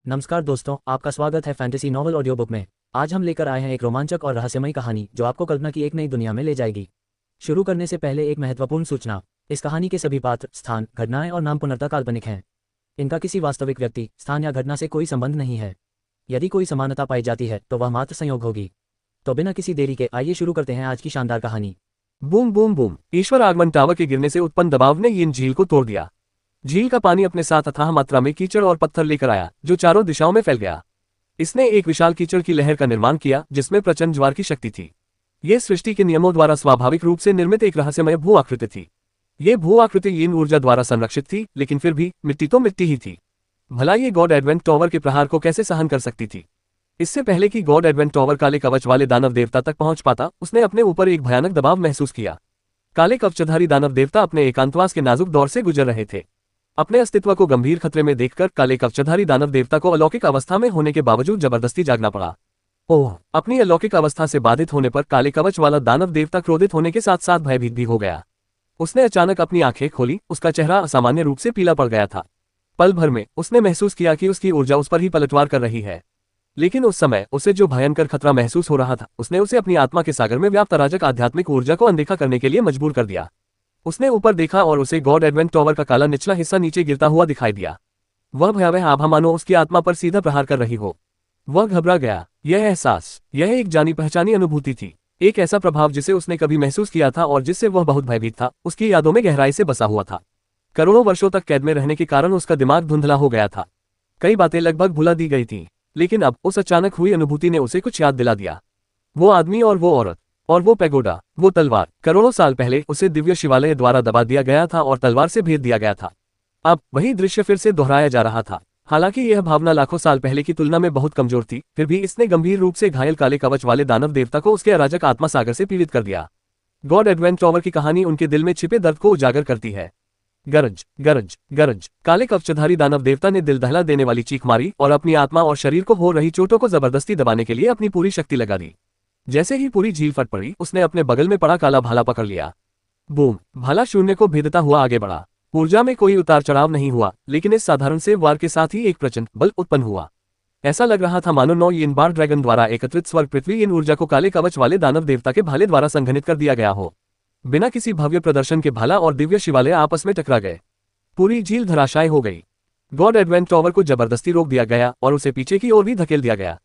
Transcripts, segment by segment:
नमस्कार दोस्तों, आपका स्वागत है फैंटेसी नॉवल ऑडियो बुक में। आज हम लेकर आए हैं एक रोमांचक और रहस्यमयी कहानी जो आपको कल्पना की एक नई दुनिया में ले जाएगी। शुरू करने से पहले एक महत्वपूर्ण सूचना। इस कहानी के सभी पात्र, स्थान, घटनाएं और नाम पूर्णतः काल्पनिक हैं। इनका किसी वास्तविक व्यक्ति, स्थान या घटना से कोई संबंध नहीं है। यदि कोई समानता पाई जाती है तो वह मात्र संयोग होगी। तो बिना किसी देरी के आइए शुरू करते हैं आज की शानदार कहानी। Boom boom boom. ईश्वर आगमन टावर के गिरने से उत्पन्न दबाव ने यिन झील को तोड़ दिया। झील का पानी अपने साथ अथाह मात्रा में कीचड़ और पत्थर लेकर आया जो चारों दिशाओं में फैल गया। इसने एक विशाल कीचड़ की लहर का निर्माण किया जिसमें प्रचंड ज्वार की शक्ति थी। यह सृष्टि के नियमों द्वारा स्वाभाविक रूप से निर्मित एक रहस्यमय भू आकृति थी। यह भू आकृति यिन ऊर्जा द्वारा संरक्षित थी, लेकिन फिर भी मिट्टी तो मिट्टी ही थी। भला ये गॉड एडवेंट टॉवर के प्रहार को कैसे सहन कर सकती थी? इससे पहले कि गॉड एडवेंट टॉवर काले कवच वाले दानव देवता तक पहुंच पाता, उसने अपने ऊपर एक भयानक दबाव महसूस किया। काले कवचधारी दानव देवता अपने एकांतवास के नाजुक दौर से गुजर रहे थे। अपने अस्तित्व को गंभीर खतरे में देखकर काले कवचधारी दानव देवता को अलौकिक अवस्था में होने के बावजूद जबरदस्ती जागना पड़ा। ओह! अपनी अलौकिक अवस्था से बाधित होने पर काले कवच वाला दानव देवता क्रोधित होने के साथ साथ भयभीत भी हो गया। उसने अचानक अपनी आंखें खोली। उसका चेहरा असामान्य रूप से पीला पड़ गया था। पल भर में उसने महसूस किया कि उसकी ऊर्जा उस पर ही पलटवार कर रही है। लेकिन उस समय उसे जो भयंकर खतरा महसूस हो रहा था, उसने उसे अपनी आत्मा के सागर में व्याप्त अराजक आध्यात्मिक ऊर्जा को अनदेखा करने के लिए मजबूर कर दिया। उसने ऊपर देखा और उसे गॉड एडवेंट टॉवर का काला निचला हिस्सा नीचे गिरता हुआ दिखाई दिया। वह भयावह आभा मानो उसकी आत्मा पर सीधा प्रहार कर रही हो। वह घबरा गया। यह एहसास, यह एक जानी पहचानी अनुभूति थी। एक ऐसा प्रभाव जिसे उसने कभी महसूस किया था और जिससे वह बहुत भयभीत था, उसकी यादों में गहराई से बसा हुआ था। करोड़ों वर्षों तक कैद में रहने के कारण उसका दिमाग धुंधला हो गया था। कई बातें लगभग भुला दी गई थीं, लेकिन अब उस अचानक हुई अनुभूति ने उसे कुछ याद दिला दिया। वो आदमी और वो औरत और वो पैगोडा, वो तलवार, करोड़ों साल पहले उसे दिव्य शिवालय द्वारा दबा दिया गया था और तलवार से भेद दिया गया था। अब वही दृश्य फिर से दोहराया जा रहा था। हालांकि यह भावना लाखों साल पहले की तुलना में बहुत कमजोर थी, फिर भी इसने गंभीर रूप से घायल काले कवच वाले दानव देवता को उसके अराजक आत्मा सागर से पीड़ित कर दिया। गॉड एडवेंट टॉवर की कहानी उनके दिल में छिपे दर्द को उजागर करती है। गरज गरज गरज। काले कवचधारी दानव देवता ने दिल दहला देने वाली चीख मारी और अपनी आत्मा और शरीर को हो रही चोटों को जबरदस्ती दबाने के लिए अपनी पूरी शक्ति लगा दी। जैसे ही पूरी झील फट पड़ी, उसने अपने बगल में पड़ा काला भाला पकड़ लिया। बूम! भाला शून्य को भेदता हुआ आगे बढ़ा। ऊर्जा में कोई उतार चढ़ाव नहीं हुआ, लेकिन इस साधारण से वार के साथ ही एक प्रचंड बल उत्पन्न हुआ। ऐसा लग रहा था मानो 9 यिन बार ड्रैगन द्वारा एकत्रित स्वर्ग पृथ्वी इन ऊर्जा को काले कवच वाले दानव देवता के भाले द्वारा संघनित कर दिया गया हो। बिना किसी भव्य प्रदर्शन के भाला और दिव्य शिवालय आपस में टकरा गए। पूरी झील धराशायी हो गई। गॉड एडवेंट टॉवर को जबरदस्ती रोक दिया गया और उसे पीछे की ओर भी धकेल दिया गया।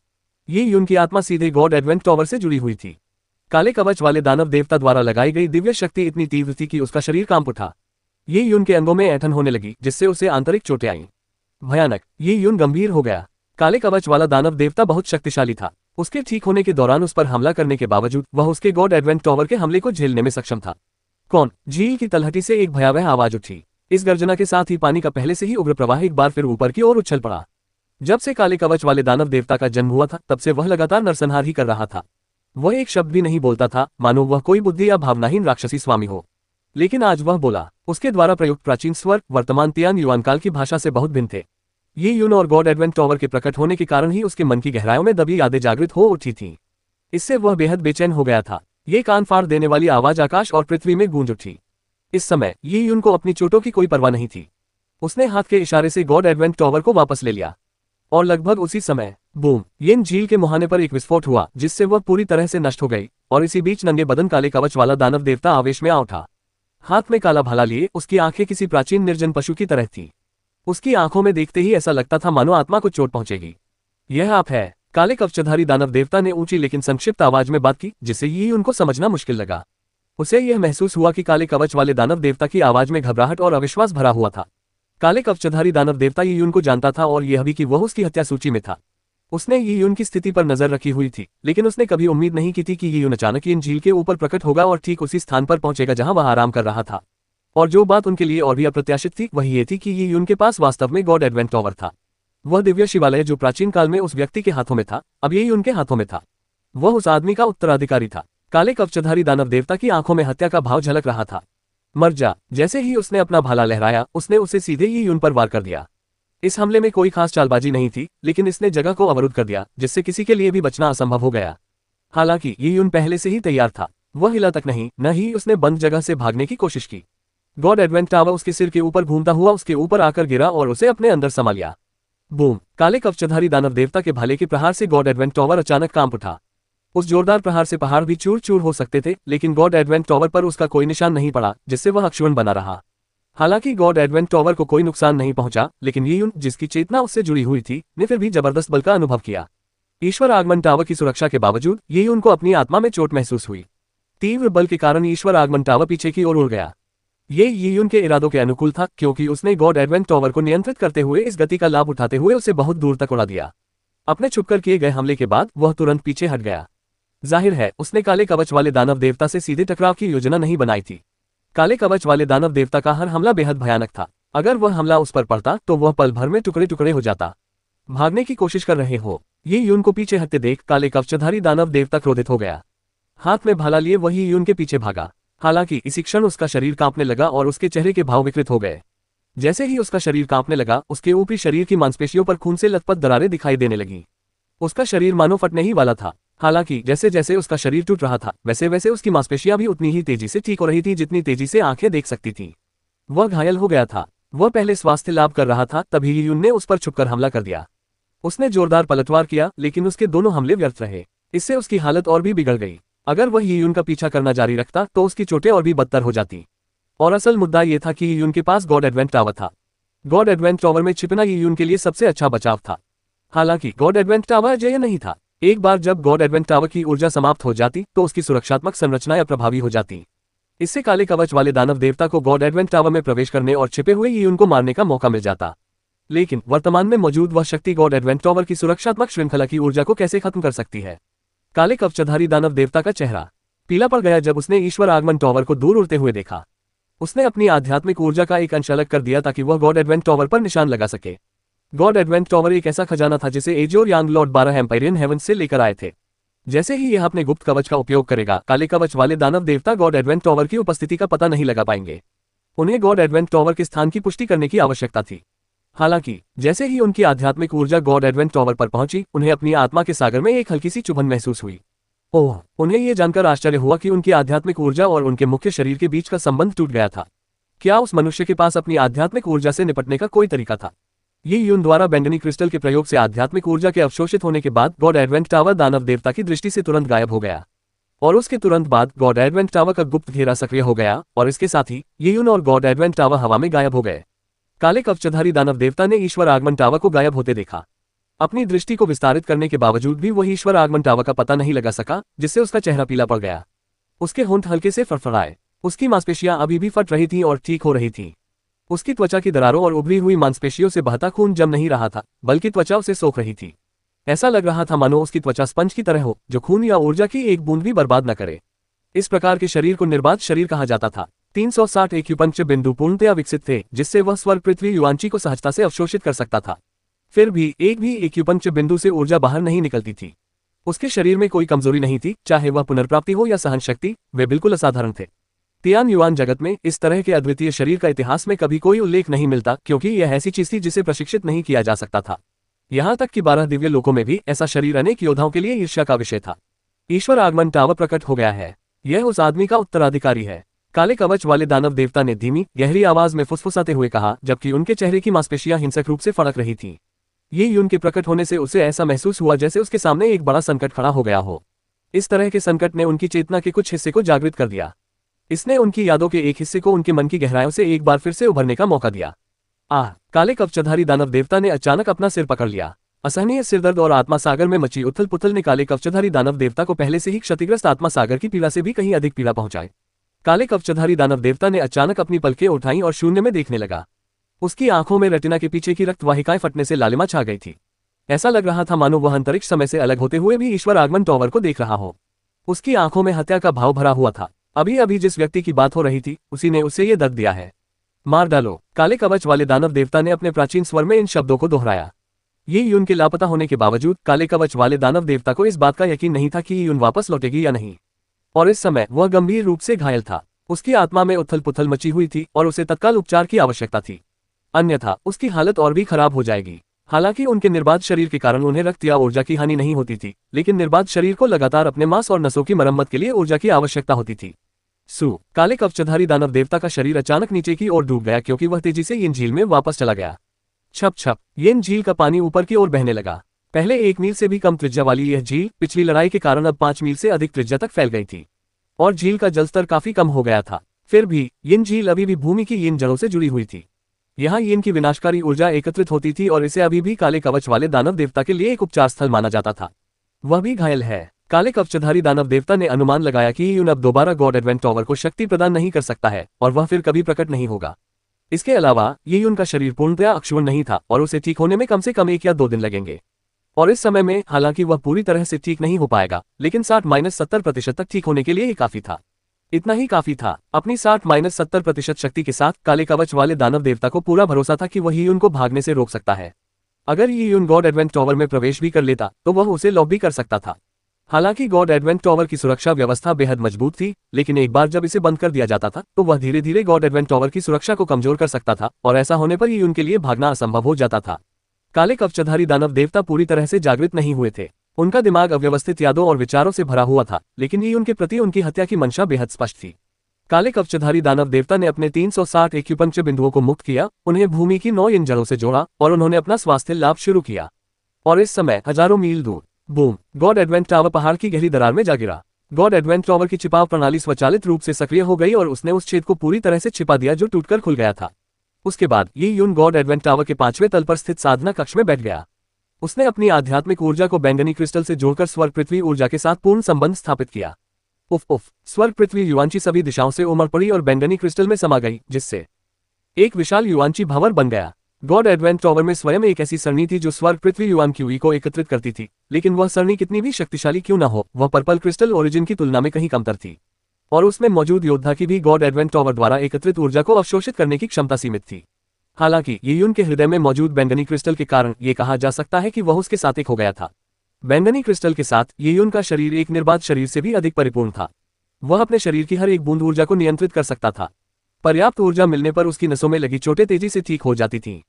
ये युन की आत्मा सीधे गॉड एडवेंट टॉवर से जुड़ी हुई थी। काले कवच वाले दानव देवता द्वारा लगाई गई दिव्य शक्ति इतनी तीव्र थी कि उसका शरीर कांप उठा। ये युन के अंगों में ऐंठन होने लगी, जिससे उसे आंतरिक चोटें आईं। भयानक! ये युन गंभीर हो गया। काले कवच वाला दानव देवता बहुत शक्तिशाली था। उसके ठीक होने के दौरान उस पर हमला करने के बावजूद वह उसके गॉड एडवेंट टॉवर के हमले को झेलने में सक्षम था। कौन? झील की तलहटी से एक भयावह आवाज उठी। इस गर्जना के साथ ही पानी का पहले से ही उग्र प्रवाह एक बार फिर ऊपर की ओर उछल पड़ा। जब से काले कवच वाले दानव देवता का जन्म हुआ था, तब से वह लगातार नरसंहार ही कर रहा था। वह एक शब्द भी नहीं बोलता था, मानो वह कोई बुद्धि या भावनाहीन राक्षसी स्वामी हो। लेकिन आज वह बोला। उसके द्वारा प्रयुक्त प्राचीन स्वर वर्तमान तियान युआन काल की भाषा से बहुत भिन्न थे। ये युन और गॉड एडवेंट टॉवर के प्रकट होने के कारण ही उसके मन की गहराइयों में दबी यादें जागृत हो उठी थीं। इससे वह बेहद बेचैन हो गया था। ये कान फाड़ देने वाली आवाज आकाश और पृथ्वी में गूंज उठी। इस समय ये युन को अपनी चोटों की कोई परवाह नहीं थी। उसने हाथ के इशारे से गॉड एडवेंट टॉवर को वापस ले लिया और लगभग उसी समय बूम! यिन झील के मुहाने पर एक विस्फोट हुआ, जिससे वह पूरी तरह से नष्ट हो गई। और इसी बीच नंगे बदन काले कवच वाला दानव देवता आवेश में आ उठा। हाथ में काला भाला लिए उसकी आंखें किसी प्राचीन निर्जन पशु की तरह थी। उसकी आंखों में देखते ही ऐसा लगता था मानो आत्मा को चोट पहुंचेगी। यह आप है? काले कवचधारी दानव देवता ने ऊंची लेकिन संक्षिप्त आवाज में बात की, जिससे ये उनको समझना मुश्किल लगा। उसे यह महसूस हुआ कि काले कवच वाले दानव देवता की आवाज में घबराहट और अविश्वास भरा हुआ था। काले कवचधारी दानव देवता ये युन को जानता था और यह भी कि वह उसकी हत्या सूची में था। उसने ये युन की स्थिति पर नजर रखी हुई थी, लेकिन उसने कभी उम्मीद नहीं की थी कि ये युन अचानक इन झील के ऊपर प्रकट होगा और ठीक उसी स्थान पर पहुंचेगा जहां वह आराम कर रहा था। और जो बात उनके लिए और भी अप्रत्याशित थी, वह ये थी कि ये युन के पास वास्तव में गॉड एडवेंट टॉवर था। वह दिव्य शिवालय जो प्राचीन काल में उस व्यक्ति के हाथों में था, अब ये उनके हाथों में था। वह उस आदमी का उत्तराधिकारी था। काले कवचधारी दानव देवता की आंखों में हत्या का भाव झलक रहा था। मर जा! जैसे ही उसने अपना भाला लहराया, उसने उसे सीधे ही युन पर वार कर दिया। इस हमले में कोई खास चालबाजी नहीं थी, लेकिन इसने जगह को अवरुद्ध कर दिया, जिससे किसी के लिए भी बचना असंभव हो गया। हालांकि ये युन पहले से ही तैयार था। वह हिला तक नहीं, न ही उसने बंद जगह से भागने की कोशिश की। गॉड एडवेंट टावर उसके सिर के ऊपर घूमता हुआ उसके ऊपर आकर गिरा और उसे अपने अंदर समा लिया। बूम! काले कवचधारी दानव देवता के भाले के प्रहार से गॉड एडवेंट टॉवर अचानक कांप उठा। उस जोरदार प्रहार से पहाड़ भी चूर चूर हो सकते थे, लेकिन गॉड एडवेंट टॉवर पर उसका कोई निशान नहीं पड़ा, जिससे वह अक्षुण्ण बना रहा। हालांकि गॉड एडवेंट टॉवर को कोई नुकसान नहीं पहुंचा, लेकिन ये यून, जिसकी चेतना उससे जुड़ी हुई थी, ने फिर भी जबरदस्त बल का अनुभव किया। ईश्वर आगमन टावर की सुरक्षा के बावजूद ये यून को अपनी आत्मा में चोट महसूस हुई। तीव्र बल के कारण ईश्वर आगमन टावर पीछे की ओर उड़ गया। ये यून के इरादों के अनुकूल था, क्योंकि उसने गॉड एडवेंट टॉवर को नियंत्रित करते हुए इस गति का लाभ उठाते हुए उसे बहुत दूर तक उड़ा दिया। अपने छुपकर किए गए हमले के बाद वह तुरंत पीछे हट गया। जाहिर है उसने काले कवच वाले दानव देवता से सीधे टकराव की योजना नहीं बनाई थी। काले कवच वाले दानव देवता का हर हमला बेहद भयानक था। अगर वह हमला उस पर पड़ता तो वह पल भर में टुकड़े टुकड़े हो जाता। भागने की कोशिश कर रहे हो? ये यून को पीछे हटते देख काले कवचधारी दानव देवता क्रोधित हो गया। हाथ में भाला लिए वही यून के पीछे भागा। हालांकि इसी क्षण उसका शरीर कांपने लगा और उसके चेहरे के भाव विकृत हो गए। जैसे ही उसका शरीर कांपने लगा, उसके ऊपरी शरीर की मांसपेशियों पर खून से लथपथ दरारें दिखाई देने लगी। उसका शरीर मानो फटने ही वाला था। हालांकि जैसे जैसे उसका शरीर टूट रहा था, वैसे वैसे उसकी मांसपेशियां भी उतनी ही तेजी से ठीक हो रही थी जितनी तेजी से आंखें देख सकती थीं। वह घायल हो गया था। वह पहले स्वास्थ्य लाभ कर रहा था, तभी यून ने उस पर छुपकर हमला कर दिया। उसने जोरदार पलटवार किया, लेकिन उसके दोनों हमले व्यर्थ रहे। इससे उसकी हालत और भी बिगड़ गई। अगर वह यून का पीछा करना जारी रखता तो उसकी चोटें और भी बदतर हो जाती। और असल मुद्दा यह था कि यून के पास गॉड एडवेंट टावर था। गॉड एडवेंट टावर में छिपना यून के लिए सबसे अच्छा बचाव था। हालांकि गॉड एडवेंट टावर अजेय नहीं था। एक बार जब गॉड एडवेंट टावर की ऊर्जा समाप्त हो जाती तो उसकी सुरक्षात्मक संरचनाएं अप्रभावी हो जाती। इससे काले कवच वाले दानव देवता को गॉड एडवेंट टावर में प्रवेश करने और छिपे हुए यून को मारने का मौका मिल जाता। लेकिन वर्तमान में मौजूद वह शक्ति गॉड एडवेंट टावर की सुरक्षात्मक श्रृंखला की ऊर्जा को कैसे खत्म कर सकती है? काले कवचधारी दानव देवता का चेहरा पीला पड़ गया जब उसने ईश्वर आगमन टावर को दूर उड़ते हुए देखा। उसने अपनी आध्यात्मिक ऊर्जा का एक अंश अलग कर दिया ताकि वह गॉड एडवेंट टावर पर निशान लगा सके। गॉड एडवेंट टावर एक ऐसा खजाना था जिसे एजोर यांग लॉर्ड 12 एम्पायरियन हेवन से लेकर आए थे। जैसे ही यह अपने गुप्त कवच का उपयोग करेगा, काले कवच वाले दानव देवता गॉड एडवेंट टावर की उपस्थिति का पता नहीं लगा पाएंगे। उन्हें गॉड एडवेंट टावर के स्थान की पुष्टि करने की आवश्यकता थी। हालांकि जैसे ही उनकी आध्यात्मिक ऊर्जा गॉड एडवेंट टावर पर पहुंची, उन्हें अपनी आत्मा के सागर में एक हल्की सी चुभन महसूस हुई। ओह! उन्हें यह जानकर आश्चर्य हुआ कि उनकी आध्यात्मिक ऊर्जा और उनके मुख्य शरीर के बीच का संबंध टूट गया था। क्या उस मनुष्य के पास अपनी आध्यात्मिक ऊर्जा से निपटने का कोई तरीका था? ये यून द्वारा बैंगनी क्रिस्टल के प्रयोग से आध्यात्मिक ऊर्जा के अवशोषित होने के बाद गॉड एडवेंट टावर दानव देवता की दृष्टि से तुरंत गायब हो गया। और उसके तुरंत बाद गॉड एडवेंट टावर का गुप्त घेरा सक्रिय हो गया और इसके साथ ही ये यून और गॉड एडवेंट टावर हवा में गायब हो गए। काले कवचधारी दानव देवता ने ईश्वर आगमन टावर को गायब होते देखा। अपनी दृष्टि को विस्तारित करने के बावजूद भी वह ईश्वर आगमन टावर का पता नहीं लगा सका, जिससे उसका चेहरा पीला पड़ गया। उसके होंठ हल्के से फड़फड़ाए। उसकी मांसपेशियां अभी भी फट रही थीं और ठीक हो रही थीं। उसकी त्वचा की दरारों और उभरी हुई मांसपेशियों से बहता खून जम नहीं रहा था, बल्कि त्वचा उसे सोख रही थी। ऐसा लग रहा था मानो उसकी त्वचा स्पंज की तरह हो, जो खून या ऊर्जा की एक बूंद भी बर्बाद न करे। इस प्रकार के शरीर को निर्बाध शरीर कहा जाता था। 360 एक्यूपंक्चर बिंदु पूर्णतया विकसित थे, जिससे वह स्वर्ग पृथ्वी युवांची को सहजता से अवशोषित कर सकता था। फिर भी एक भी एक्यूपंक्चर बिंदु से ऊर्जा बाहर नहीं निकलती थी। उसके शरीर में कोई कमजोरी नहीं थी, चाहे वह पुनर्प्राप्ति हो या सहन शक्ति, वे बिल्कुल असाधारण थे। तियान युआन जगत में इस तरह के अद्वितीय शरीर का इतिहास में कभी कोई उल्लेख नहीं मिलता, क्योंकि यह ऐसी चीज थी जिसे प्रशिक्षित नहीं किया जा सकता था। यहाँ तक कि 12 दिव्य लोकों में भी ऐसा शरीर अनेक योद्धाओं के लिए ईर्ष्या का विषय था। ईश्वर आगमन टावर प्रकट हो गया है। यह उस आदमी का उत्तराधिकारी है, काले कवच वाले दानव देवता ने धीमी गहरी आवाज में फुसफुसाते हुए कहा, जबकि उनके चेहरे की मांसपेशियां हिंसक रूप से फड़क रही थीं। ये यून के प्रकट होने से उसे ऐसा महसूस हुआ जैसे उसके सामने एक बड़ा संकट खड़ा हो गया हो। इस तरह के संकट ने उनकी चेतना के कुछ हिस्से को जागृत कर दिया। इसने उनकी यादों के एक हिस्से को उनके मन की गहराइयों से एक बार फिर से उभरने का मौका दिया। काले कवचधारी दानव देवता ने अचानक अपना सिर पकड़ लिया। असहनीय सिरदर्द और आत्मा सागर में मची उथल पुथल ने काले कवचधारी दानव देवता को पहले से ही क्षतिग्रस्त आत्मा सागर की पीड़ा से भी कहीं अधिक पीड़ा पहुंचाए। काले कवचधारी दानव देवता ने अचानक अपनी पलकें उठाईं और शून्य में देखने लगा। उसकी आंखों में रेटिना के पीछे की रक्त वाहिकाएं फटने से लालिमा छा गई थी। ऐसा लग रहा था मानो वह अंतरिक्ष समय से अलग होते हुए भी ईश्वर आगमन टावर को देख रहा हो। उसकी आंखों में हत्या का भाव भरा हुआ था। अभी अभी जिस व्यक्ति की बात हो रही थी, उसी ने उसे ये दर्द दिया है। मार डालो। काले कवच वाले दानव देवता ने अपने प्राचीन स्वर में इन शब्दों को दोहराया। ये यून के लापता होने के बावजूद काले कवच वाले दानव देवता को इस बात का यकीन नहीं था कि यून वापस लौटेगी या नहीं। और इस समय वह गंभीर रूप से घायल था। उसकी आत्मा में उथल पुथल मची हुई थी और उसे तत्काल उपचार की आवश्यकता थी, अन्यथा उसकी हालत और भी खराब हो जाएगी। हालांकि उनके निर्बाध शरीर के कारण उन्हें रक्त या ऊर्जा की हानि नहीं होती थी, लेकिन निर्बाध शरीर को लगातार अपने मांस और नसों की मरम्मत के लिए ऊर्जा की आवश्यकता होती थी। काले कवचधारी दानव देवता का शरीर अचानक नीचे की ओर डूब गया, क्योंकि वह तेजी से इन झील में वापस चला गया। छप छप येन झील का पानी ऊपर की ओर बहने लगा। पहले 1 मील से भी कम त्रिज्या वाली यह झील पिछली लड़ाई के कारण अब 5 मील से अधिक त्रिज्या तक फैल गई थी और झील का जलस्तर काफी कम हो गया था। फिर भी यिन झील अभी भी भूमि की यिन जड़ों से जुड़ी हुई थी। यहाँ यिन की विनाशकारी ऊर्जा एकत्रित होती थी और इसे अभी भी काले कवच वाले दानव देवता के लिए एक उपचार स्थल माना जाता था। वह भी घायल है। काले कवचधारी दानव देवता ने अनुमान लगाया कि यिन अब दोबारा गॉड एडवेंट टॉवर को शक्ति प्रदान नहीं कर सकता है और वह फिर कभी प्रकट नहीं होगा। इसके अलावा यिन का शरीर पूर्णतया अक्षुण्ण नहीं था और उसे ठीक होने में कम से कम 1 या 2 दिन लगेंगे। और इस समय में हालांकि वह पूरी तरह से ठीक नहीं हो पाएगा, लेकिन 60-70% तक ठीक होने के लिए ही काफी था। इतना ही काफी था। अपनी 60-70% शक्ति के साथ काले कवच वाले दानव देवता को पूरा भरोसा था कि वह यिन को भागने से रोक सकता है। अगर यिन गॉड एडवेंट टॉवर में प्रवेश भी कर लेता तो वह उसे लॉक भी कर सकता था। हालांकि गॉड एडवेंट टॉवर की सुरक्षा व्यवस्था बेहद मजबूत थी, लेकिन एक बार जब इसे बंद कर दिया जाता था तो वह धीरे धीरे गॉड एडवेंट टॉवर की सुरक्षा को कमजोर कर सकता था और ऐसा होने पर यिन के लिए भागना असंभव हो जाता था। काले कवचधारी दानव देवता पूरी तरह से जागृत नहीं हुए थे। उनका दिमाग अव्यवस्थित यादों और विचारों से भरा हुआ था, लेकिन यिन के प्रति उनकी हत्या की मंशा बेहद स्पष्ट थी। काले कवचधारी दानव देवता ने अपने 360 एक्यूपंक्चर बिंदुओं को मुक्त किया, उन्हें भूमि की 9 यिन जड़ों से जोड़ा और उन्होंने अपना स्वास्थ्य लाभ शुरू किया। और इस समय हजारों मील दूर बूम, गॉड एडवेंट टावर पहाड़ की गहरी दरार में जा गिरा। गॉड एडवेंट टावर की छिपाव प्रणाली स्वचालित रूप से सक्रिय हो गई और उसने उस छेद को पूरी तरह से छिपा दिया जो टूटकर खुल गया था। उसके बाद यिन गॉड एडवेंट टावर के 5वें तल पर स्थित साधना कक्ष में बैठ गया। उसने अपनी आध्यात्मिक ऊर्जा को बैंगनी क्रिस्टल से जोड़कर स्वर्ग पृथ्वी ऊर्जा के साथ पूर्ण संबंध स्थापित किया। उफ, स्वर्ग पृथ्वी युवांची सभी दिशाओं से उमड़ पड़ी और बैंगनी क्रिस्टल में समा गई, जिससे एक विशाल युवांची भंवर बन गया। गॉड एडवेंट टॉवर में स्वयं एक ऐसी सरणी थी जो स्वर्ग पृथ्वी युवान क्यूई को एकत्रित करती थी, लेकिन वह सरणी कितनी भी शक्तिशाली क्यों न हो, वह पर्पल क्रिस्टल ओरिजिन की तुलना में कहीं कमतर थी और उसमें मौजूद योद्धा की भी गॉड एडवेंट टॉवर द्वारा एकत्रित ऊर्जा को अवशोषित करने की क्षमता सीमित थी। हालांकि यिन के हृदय में मौजूद बैंगनी क्रिस्टल के कारण यह कहा जा सकता है कि वह उसके साथ एक हो गया था। बैंगनी क्रिस्टल के साथ यिन का शरीर एक निर्बाध शरीर से भी अधिक परिपूर्ण था। वह अपने शरीर की हर एक बूंद ऊर्जा को नियंत्रित कर सकता था। पर्याप्त ऊर्जा मिलने पर उसकी नसों में लगी चोटें तेजी से ठीक हो जाती थीं।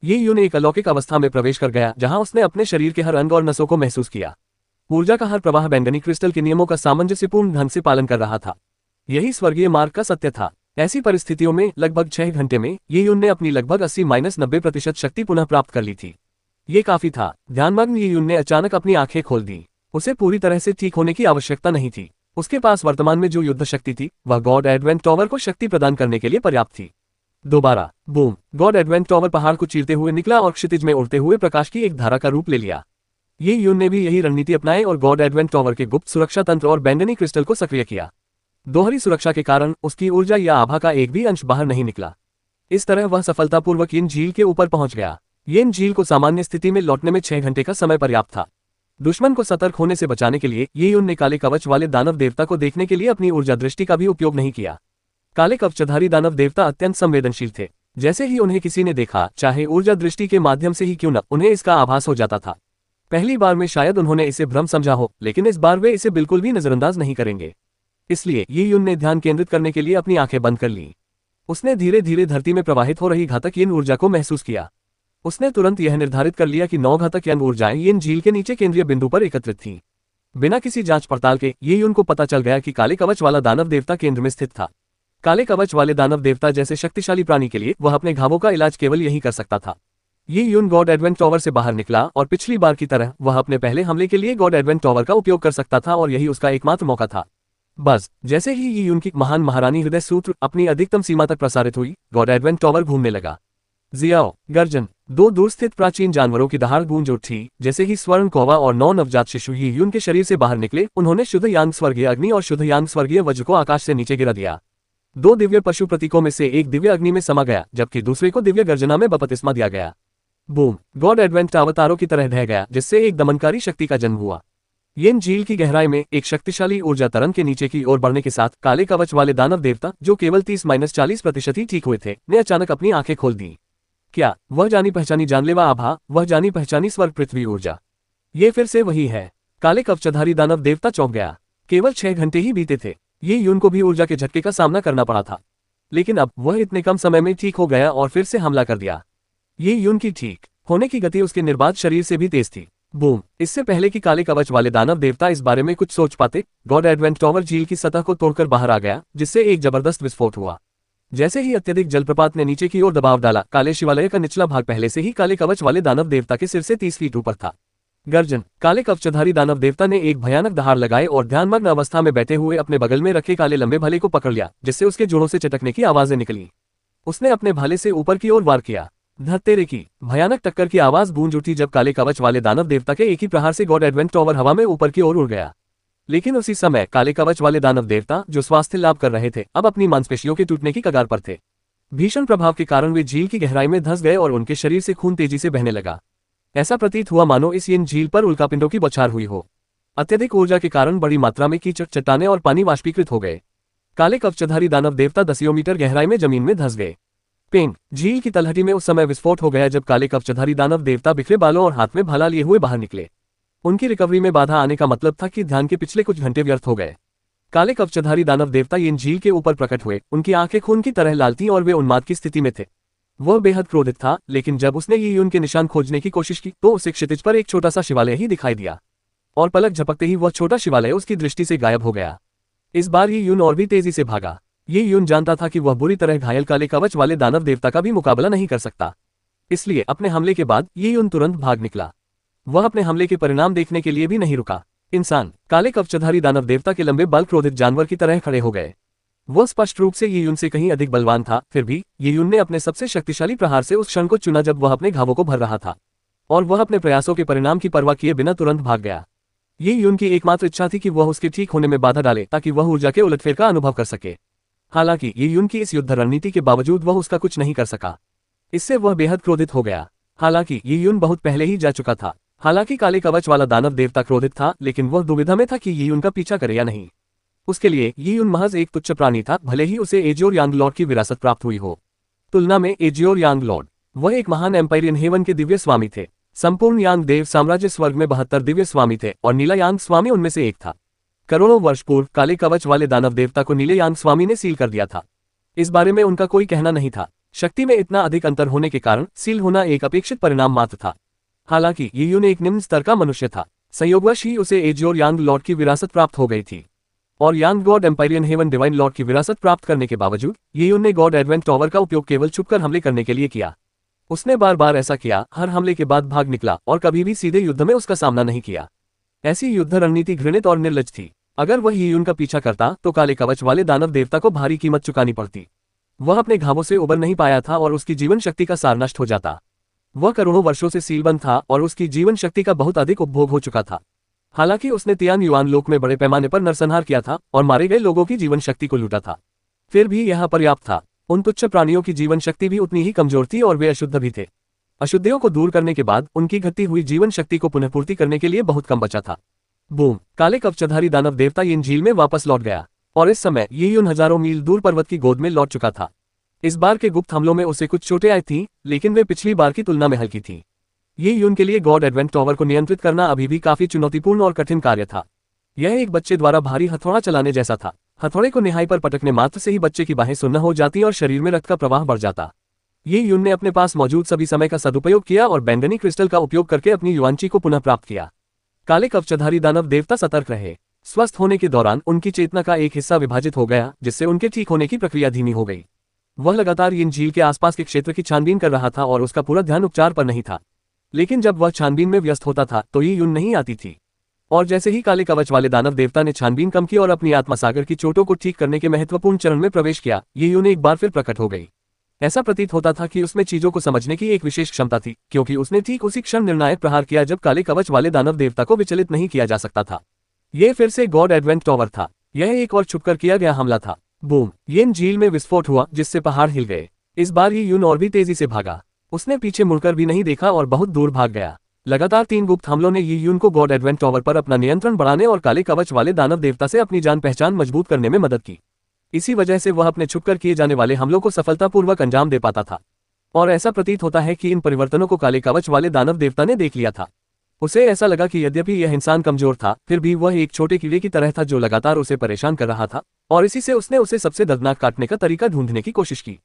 यिन एक अलौकिक अवस्था में प्रवेश कर गया जहां उसने अपने शरीर के हर अंग और नसों को महसूस किया। ऊर्जा का हर प्रवाह बैंगनी क्रिस्टल के नियमों का सामंजस्यपूर्ण ढंग से पालन कर रहा था। यही स्वर्गीय मार्ग का सत्य था। ऐसी परिस्थितियों में लगभग 6 घंटे में यिन ने अपनी लगभग 80-90% शक्ति पुनः प्राप्त कर ली थी। ये काफी था। ध्यानमग्न यिन ने अचानक अपनी आंखें खोल दी। उसे पूरी तरह से ठीक होने की आवश्यकता नहीं थी। उसके पास वर्तमान में जो युद्ध शक्ति थी वह गॉड एडवेंट टॉवर को शक्ति प्रदान करने के लिए पर्याप्त थी। दोबारा बूम, गॉड एडवेंट टॉवर पहाड़ को चीरते हुए निकला और क्षितिज में उड़ते हुए प्रकाश की एक धारा का रूप ले लिया। यिन ने भी यही रणनीति अपनाई और गॉड एडवेंट टॉवर के गुप्त सुरक्षा तंत्र और बैंगनी क्रिस्टल को सक्रिय किया। दोहरी सुरक्षा के कारण उसकी ऊर्जा या आभा का एक भी अंश बाहर नहीं निकला। इस तरह वह सफलतापूर्वक यिन झील के ऊपर पहुंच गया। यिन झील को सामान्य स्थिति में लौटने में 6 घंटे का समय पर्याप्त था। दुश्मन को सतर्क होने से बचाने के लिए यिन ने काले कवच वाले दानव देवता को देखने के लिए अपनी ऊर्जा दृष्टि का भी उपयोग नहीं किया। काले कवचधारी दानव देवता अत्यंत संवेदनशील थे। जैसे ही उन्हें किसी ने देखा, चाहे ऊर्जा दृष्टि के माध्यम से ही क्यों न, उन्हें इसका आभास हो जाता था। पहली बार में शायद उन्होंने इसे भ्रम समझा हो, लेकिन इस बार वे इसे बिल्कुल भी नजरअंदाज नहीं करेंगे। इसलिए यिन ने ध्यान केंद्रित करने के लिए अपनी आंखें बंद कर लीं। उसने धीरे धीरे धरती में प्रवाहित हो रही घातक यिन ऊर्जा को महसूस किया। उसने तुरंत यह निर्धारित कर लिया कि 9 घातक यिन ऊर्जाएं यिन झील के नीचे केंद्रीय बिंदु पर एकत्रित थीं। बिना किसी जांच पड़ताल के यिन को पता चल गया कि काले कवच वाला दानव देवता केंद्र में स्थित था। काले कवच वाले दानव देवता जैसे शक्तिशाली प्राणी के लिए वह अपने घावों का इलाज केवल यही कर सकता था। यिन गॉड एडवेंट टॉवर से बाहर निकला और पिछली बार की तरह वह अपने पहले हमले के लिए गॉड एडवेंट टॉवर का उपयोग कर सकता था और यही उसका एकमात्र मौका था। बस जैसे ही यिन की महान महारानी हृदय सूत्र अपनी अधिकतम सीमा तक प्रसारित हुई, गॉड एडवेंट टॉवर घूमने लगा। जियाओ गर्जन, 2 दूर स्थित प्राचीन जानवरों की दहाड़ गूंज उठी। जैसे ही स्वर्ण कौवा और 9 नवजात शिशु यिन के शरीर से बाहर निकले, उन्होंने शुद्ध यांग स्वर्गीय अग्नि और शुद्ध यांग स्वर्गीय वज्र को आकाश से नीचे गिरा दिया। 2 दिव्य पशु प्रतीकों में से एक दिव्य अग्नि में समा गया, जबकि दूसरे को दिव्य गर्जना में बपतिस्मा दिया गया। बूम, गॉड एडवेंट अवतारों की तरह ढह गया, जिससे एक दमनकारी शक्ति का जन्म हुआ। यिन झील की गहराई में एक शक्तिशाली ऊर्जा तरंग के नीचे की ओर बढ़ने के साथ काले कवच वाले दानव देवता, जो केवल 30-40% ही ठीक हुए थे, ने अचानक अपनी आंखें खोल दी। क्या वह जानी पहचानी जानलेवा आभा, वह जानी पहचानी स्वर्ग पृथ्वी ऊर्जा, ये फिर से वही है। काले कवचधारी दानव देवता चौंक गया। केवल 6 घंटे ही बीते थे। यिन को भी ऊर्जा के झटके का सामना करना पड़ा था, लेकिन अब वह इतने कम समय में ठीक हो गया और फिर से हमला कर दिया। यिन की ठीक होने की गति उसके निर्बाध शरीर से भी तेज थी। बूम, इससे पहले कि काले कवच वाले दानव देवता इस बारे में कुछ सोच पाते, गॉड एडवेंट टॉवर झील की सतह को तोड़कर बाहर आ गया, जिससे एक जबरदस्त विस्फोट हुआ। जैसे ही अत्यधिक जलप्रपात ने नीचे की ओर दबाव डाला, काले शिवालय का निचला भाग पहले से ही काले कवच वाले दानव देवता के सिर से 30 फीट ऊपर था। गर्जन। काले कवचधारी दानव देवता ने एक भयानक दहाड़ लगाए और ध्यानमग्न अवस्था में बैठे हुए अपने बगल में रखे काले लंबे भाले को पकड़ लिया, जिससे उसके जोड़ों से चटकने की आवाजें निकली। उसने अपने भाले से ऊपर की ओर वार किया। धत्तेरे की भयानक टक्कर की आवाज गूंज उठी जब काले कवच वाले दानव देवता के एक ही प्रहार से गॉड एडवेंट टॉवर हवा में ऊपर की ओर उड़ गया। लेकिन उसी समय काले कवच वाले दानव देवता, जो स्वास्थ्य लाभ कर रहे थे, अब अपनी मांसपेशियों के टूटने की कगार पर थे। भीषण प्रभाव के कारण वे झील की गहराई में धंस गए और उनके शरीर से खून तेजी से बहने लगा। ऐसा प्रतीत हुआ मानो इस यीन झील पर उल्कापिंडों की बौछार हुई हो। अत्यधिक ऊर्जा के कारण बड़ी मात्रा में कीचड़, चट्टानें और पानी वाष्पीकृत हो गए। काले कवचधारी दानव देवता दसियों मीटर गहराई में जमीन में धंस गए। पेंग। झील की तलहटी में उस समय विस्फोट हो गया जब काले कवचधारी दानव देवता बिखरे बालों और हाथ में भाला लिए हुए बाहर निकले। उनकी रिकवरी में बाधा आने का मतलब था कि ध्यान के पिछले कुछ घंटे व्यर्थ हो गए। काले कवचधारी दानव देवता यीन झील के ऊपर प्रकट हुए। उनकी आंखें खून की तरह लाल थीं और वे उन्माद की स्थिति में थे। वह बेहद क्रोधित था, लेकिन जब उसने यी यून के निशान खोजने की कोशिश की तो उसे क्षितिज पर एक छोटा सा शिवालय ही दिखाई दिया, और पलक झपकते ही वह छोटा शिवालय उसकी दृष्टि से गायब हो गया। इस बार यी यून और भी तेजी से भागा। यी यून जानता था कि वह बुरी तरह घायल काले कवच वाले दानव देवता का भी मुकाबला नहीं कर सकता, इसलिए अपने हमले के बाद यी यून तुरंत भाग निकला। वह अपने हमले के परिणाम देखने के लिए भी नहीं रुका। इंसान। काले कवचधारी दानव देवता के लंबे बाल क्रोधित जानवर की तरह खड़े हो गए। वह स्पष्ट रूप से यी यून से कहीं अधिक बलवान था, फिर भी यी यून ने अपने सबसे शक्तिशाली प्रहार से उस क्षण को चुना जब वह अपने घावों को भर रहा था, और वह अपने प्रयासों के परिणाम की परवाह किए बिना तुरंत भाग गया। यी यून की एकमात्र इच्छा थी कि वह उसके ठीक होने में बाधा डाले ताकि वह ऊर्जा के उलटफेर का अनुभव कर सके। हालांकि यी यून की इस युद्ध रणनीति के बावजूद वह उसका कुछ नहीं कर सका। इससे वह बेहद क्रोधित हो गया। हालांकि यी यून बहुत पहले ही जा चुका था। हालांकि काले कवच वाला दानव देवता क्रोधित था, लेकिन वह दुविधा में था कि यी यून का पीछा करे या नहीं। उसके लिए यी यून महज एक तुच्छ प्राणी था, भले ही उसे एजियोर यांग लॉर्ड की विरासत प्राप्त हुई हो। तुलना में एजियोर यांग लॉर्ड, वह एक महान एम्पायरियन हेवन के दिव्य स्वामी थे। संपूर्ण यांग देव साम्राज्य स्वर्ग में 72 दिव्य स्वामी थे और नीला यांग स्वामी उनमें से एक था। करोड़ों वर्ष पूर्व काले कवच वाले दानव देवता को नीले यांग स्वामी ने सील कर दिया था। इस बारे में उनका कोई कहना नहीं था। शक्ति में इतना अधिक अंतर होने के कारण सील होना एक अपेक्षित परिणाम मात्र था। हालांकि यी यून एक निम्न स्तर का मनुष्य था। संयोगवश ही उसे एजियोर यांग लॉर्ड की विरासत प्राप्त हो गई थी, और यांग गॉड एम्पायरियन हेवन डिवाइन लॉर्ड की विरासत प्राप्त करने के बावजूद यी यून ने गॉड एडवेंट टॉवर का उपयोग केवल छुपकर हमले करने के लिए किया। उसने बार बार ऐसा किया, हर हमले के बाद भाग निकला और कभी भी सीधे युद्ध में उसका सामना नहीं किया। ऐसी युद्ध रणनीति घृणित और निर्लज थी। अगर वह यी यून का पीछा करता तो काले कवच वाले दानव देवता को भारी कीमत चुकानी पड़ती। वह अपने घावों से उबर नहीं पाया था और उसकी जीवन शक्ति का सार नष्ट हो जाता। वह करोड़ों वर्षों से सीलबंद था और उसकी जीवन शक्ति का बहुत अधिक उपभोग हो चुका था। हालांकि उसने तियान युआन लोक में बड़े पैमाने पर नरसंहार किया था और मारे गए लोगों की जीवन शक्ति को लूटा था, फिर भी यह पर्याप्त था। उन तुच्छ प्राणियों की जीवन शक्ति भी उतनी ही कमजोर थी और वे अशुद्ध भी थे। अशुद्धियों को दूर करने के बाद उनकी घटती हुई जीवन शक्ति को पुनःपूर्ति करने के लिए बहुत कम बचा था। बूम। काले कवचधारी दानव देवता यीन झील में वापस लौट गया, और इस समय यी यून हजारों मील दूर पर्वत की गोद में लौट चुका था। इस बार के गुप्त हमलों में उसे कुछ चोटें आई थीं, लेकिन वे पिछली बार की तुलना में हल्की थीं। यी यून के लिए गॉड एडवेंट टॉवर को नियंत्रित करना अभी भी काफी चुनौतीपूर्ण और कठिन कार्य था। यह एक बच्चे द्वारा भारी हथौड़ा चलाने जैसा था। हथौड़े को निहाई पर पटकने मात्र से ही बच्चे की बाहें सुन्न हो जाती और शरीर में रक्त का प्रवाह बढ़ जाता। यी यून ने अपने पास मौजूद सभी समय का सदुपयोग किया और बैंगनी क्रिस्टल का उपयोग करके अपनी युआंची को पुनः प्राप्त किया। काले कवचधारी दानव देवता सतर्क रहे। स्वस्थ होने के दौरान उनकी चेतना का एक हिस्सा विभाजित हो गया, जिससे उनके ठीक होने की प्रक्रिया धीमी हो गई। वह लगातार यीन झील के आसपास के क्षेत्र की छानबीन कर रहा था और उसका पूरा ध्यान उपचार पर नहीं था। लेकिन जब वह छानबीन में व्यस्त होता था तो यी यून नहीं आती थी, और जैसे ही काले कवच वाले दानव देवता ने छानबीन कम की और अपनी आत्मा सागर की चोटों को ठीक करने के महत्वपूर्ण चरण में प्रवेश किया, यी यून एक बार फिर प्रकट हो गई। ऐसा प्रतीत होता था कि उसमें चीजों को समझने की एक विशेष क्षमता थी, क्योंकि उसने ठीक उसी क्षण निर्णायक प्रहार किया जब काले कवच वाले दानव देवता को विचलित नहीं किया जा सकता था। यह फिर से गॉड एडवेंट टॉवर था। यह एक और छुपकर किया गया हमला था। बूम। यीन झील में विस्फोट हुआ, जिससे पहाड़ हिल गए। इस बार यी यून और भी तेजी से भागा। उसने पीछे मुड़कर भी नहीं देखा और बहुत दूर भाग गया। लगातार 3 गुप्त हमलों ने यी यून को गॉड एडवेंट टॉवर पर अपना नियंत्रण बढ़ाने और काले कवच वाले दानव देवता से अपनी जान पहचान मजबूत करने में मदद की। इसी वजह से वह अपने छुपकर किए जाने वाले हमलों को सफलतापूर्वक अंजाम दे पाता था, और ऐसा प्रतीत होता है कि इन परिवर्तनों को काले कवच वाले दानव देवता ने देख लिया था। उसे ऐसा लगा कि यद्यपि यह इंसान कमजोर था, फिर भी वह एक छोटे कीड़े की तरह था जो लगातार उसे परेशान कर रहा था, और इसी से उसने उसे सबसे दर्दनाक काटने का तरीका ढूंढने की कोशिश की,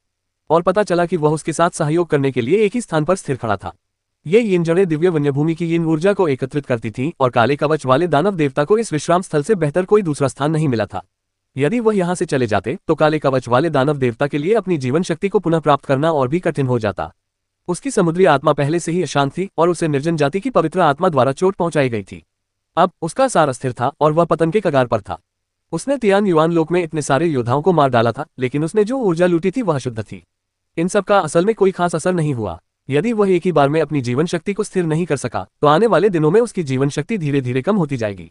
और पता चला कि वह उसके साथ सहयोग करने के लिए एक ही स्थान पर स्थिर खड़ा था। ये यीन जड़ें दिव्य वन्यभूमि की यीन ऊर्जा को एकत्रित करती थीं, और काले कवच वाले दानव देवता को इस विश्राम स्थल से बेहतर कोई दूसरा स्थान नहीं मिला था। यदि वह यहाँ से चले जाते तो काले कवच वाले दानव देवता के लिए अपनी जीवन शक्ति को पुनः प्राप्त करना और भी कठिन हो जाता। उसकी समुद्री आत्मा पहले से ही अशांत थी और उसे निर्जन जाति की पवित्र आत्मा द्वारा चोट पहुंचाई गई थी। अब उसका सार अस्थिर था और वह पतन के कगार पर था। उसने तियान युआन लोक में इतने सारे योद्धाओं को मार डाला था, लेकिन उसने जो ऊर्जा लूटी थी वह शुद्ध थी। इन सब का असल में कोई खास असर नहीं हुआ। यदि वह एक ही बार में अपनी जीवन शक्ति को स्थिर नहीं कर सका तो आने वाले दिनों में उसकी जीवन शक्ति धीरे धीरे कम होती जाएगी।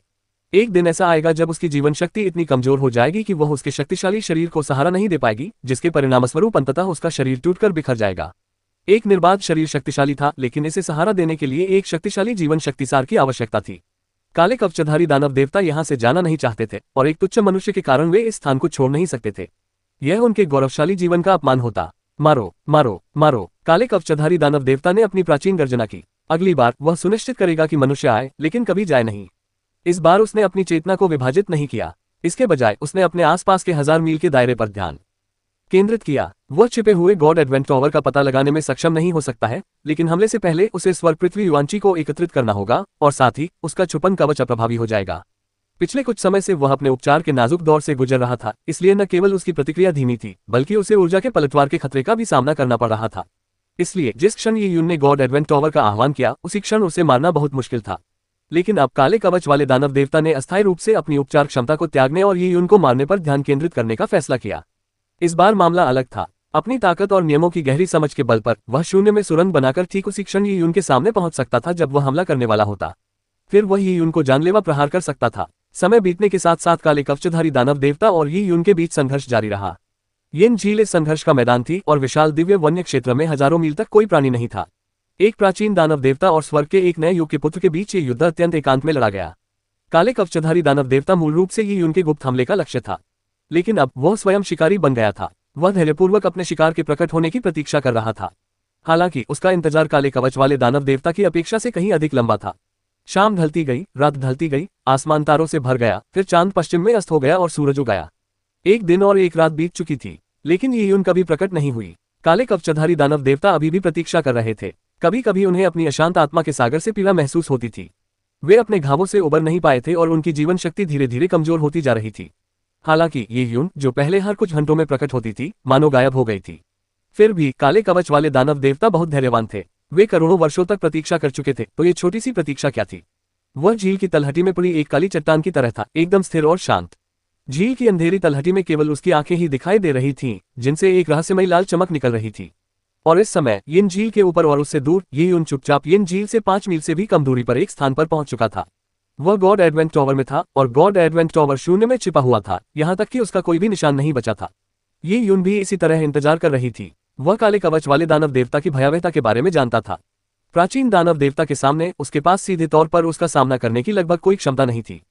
एक दिन ऐसा आएगा जब उसकी जीवन शक्ति इतनी कमजोर हो जाएगी कि वह उसके शक्तिशाली शरीर को सहारा नहीं दे पाएगी, जिसके परिणामस्वरूप अंततः उसका शरीर टूटकर बिखर जाएगा। एक निर्बाध शरीर शक्तिशाली था, लेकिन इसे सहारा देने के लिए एक शक्तिशाली जीवन शक्ति सार की आवश्यकता थी। काले कवचधारी दानव देवता यहाँ से जाना नहीं चाहते थे और एक तुच्छ मनुष्य के कारण वे इस स्थान को छोड़ नहीं सकते थे। यह उनके गौरवशाली जीवन का अपमान होता। मारो मारो मारो! काले कवचधारी दानव देवता ने अपनी प्राचीन गर्जना की। अगली बार वह सुनिश्चित करेगा कि मनुष्य आए लेकिन कभी जाए नहीं। इस बार उसने अपनी चेतना को विभाजित नहीं किया, इसके बजाय उसने अपने आसपास के 1000 मील के दायरे पर ध्यान केंद्रित किया। वह छिपे हुए गॉड एडवेंट टॉवर का पता लगाने में सक्षम नहीं हो सकता है, लेकिन हमले से पहले उसे स्वर्ग पृथ्वी युआंची को एकत्रित करना होगा और साथ ही उसका छुपन कवच अप्रभावी हो जाएगा। पिछले कुछ समय से वह अपने उपचार के नाजुक दौर से गुजर रहा था, इसलिए न केवल उसकी प्रतिक्रिया धीमी थी बल्कि उसे ऊर्जा के पलटवार के खतरे का भी सामना करना पड़ रहा था। इसलिए जिस क्षण ये यून ने गॉड एडवेंट टॉवर का आह्वान किया उसी क्षण उसे मारना बहुत मुश्किल था। लेकिन अब काले कवच वाले दानव देवता ने अस्थायी रूप से अपनी उपचार क्षमता को त्यागने और ये यून को मारने पर ध्यान केंद्रित करने का फैसला किया। इस बार मामला अलग था। अपनी ताकत और नियमों की गहरी समझ के बल पर वह शून्य में सुरंग बनाकर ठीक उसी क्षण ये यून के सामने पहुंच सकता था जब वह हमला करने वाला होता। फिर वह ये यून को जानलेवा प्रहार कर सकता था। समय बीतने के साथ साथ काले कवचधारी दानव देवता और ये यून के बीच संघर्ष जारी रहा। येन झील इस संघर्ष का मैदान थी और विशाल दिव्य वन्य क्षेत्र में हजारों मील तक कोई प्राणी नहीं था। एक प्राचीन दानव देवता और स्वर्ग के एक नए युग के पुत्र के बीच ये युद्ध अत्यंत एकांत में लड़ा गया। काले कवचधारी दानव देवता मूल रूप से ये यून के गुप्त हमले का लक्ष्य था, लेकिन अब वह स्वयं शिकारी बन गया था। वह धैर्यपूर्वक अपने शिकार के प्रकट होने की प्रतीक्षा कर रहा था। हालांकि उसका इंतजार काले कवच वाले दानव देवता की अपेक्षा से कहीं अधिक लंबा था। शाम ढलती गई, रात ढलती गई, आसमान तारों से भर गया, फिर चांद पश्चिम में अस्त हो गया और सूरज उगाया। एक दिन और एक रात बीत चुकी थी, लेकिन ये यून कभी प्रकट नहीं हुई। काले कवचधारी दानव देवता अभी भी प्रतीक्षा कर रहे थे। कभी कभी उन्हें अपनी अशांत आत्मा के सागर से पीड़ा महसूस होती थी। वे अपने घावों से उबर नहीं पाए थे और उनकी जीवन शक्ति धीरे धीरे कमजोर होती जा रही थी। हालांकि ये यून जो पहले हर कुछ घंटों में प्रकट होती थी मानो गायब हो गई थी। फिर भी काले कवच वाले दानव देवता बहुत धैर्यवान थे। वे करोड़ों वर्षों तक प्रतीक्षा कर चुके थे, तो ये छोटी सी प्रतीक्षा क्या थी। वह झील की तलहटी में पड़ी एक काली चट्टान की तरह था, एकदम स्थिर और शांत। झील की अंधेरी तलहटी में केवल उसकी आंखें ही दिखाई दे रही थीं, जिनसे एक रहस्यमयी लाल चमक निकल रही थी। और इस समय येन झील के ऊपर और उससे दूर ये यून चुपचाप येन झील से 5 मील से भी कम दूरी पर एक स्थान पर पहुंच चुका था। वह गॉड एडवेंट टॉवर में था और गॉड एडवेंट टॉवर शून्य में छिपा हुआ था, यहाँ तक कि उसका कोई भी निशान नहीं बचा था। ये यून भी इसी तरह इंतजार कर रही थी। वह काले कवच वाले दानव देवता की भयावहता के बारे में जानता था। प्राचीन दानव देवता के सामने उसके पास सीधे तौर पर उसका सामना करने की लगभग कोई क्षमता नहीं थी।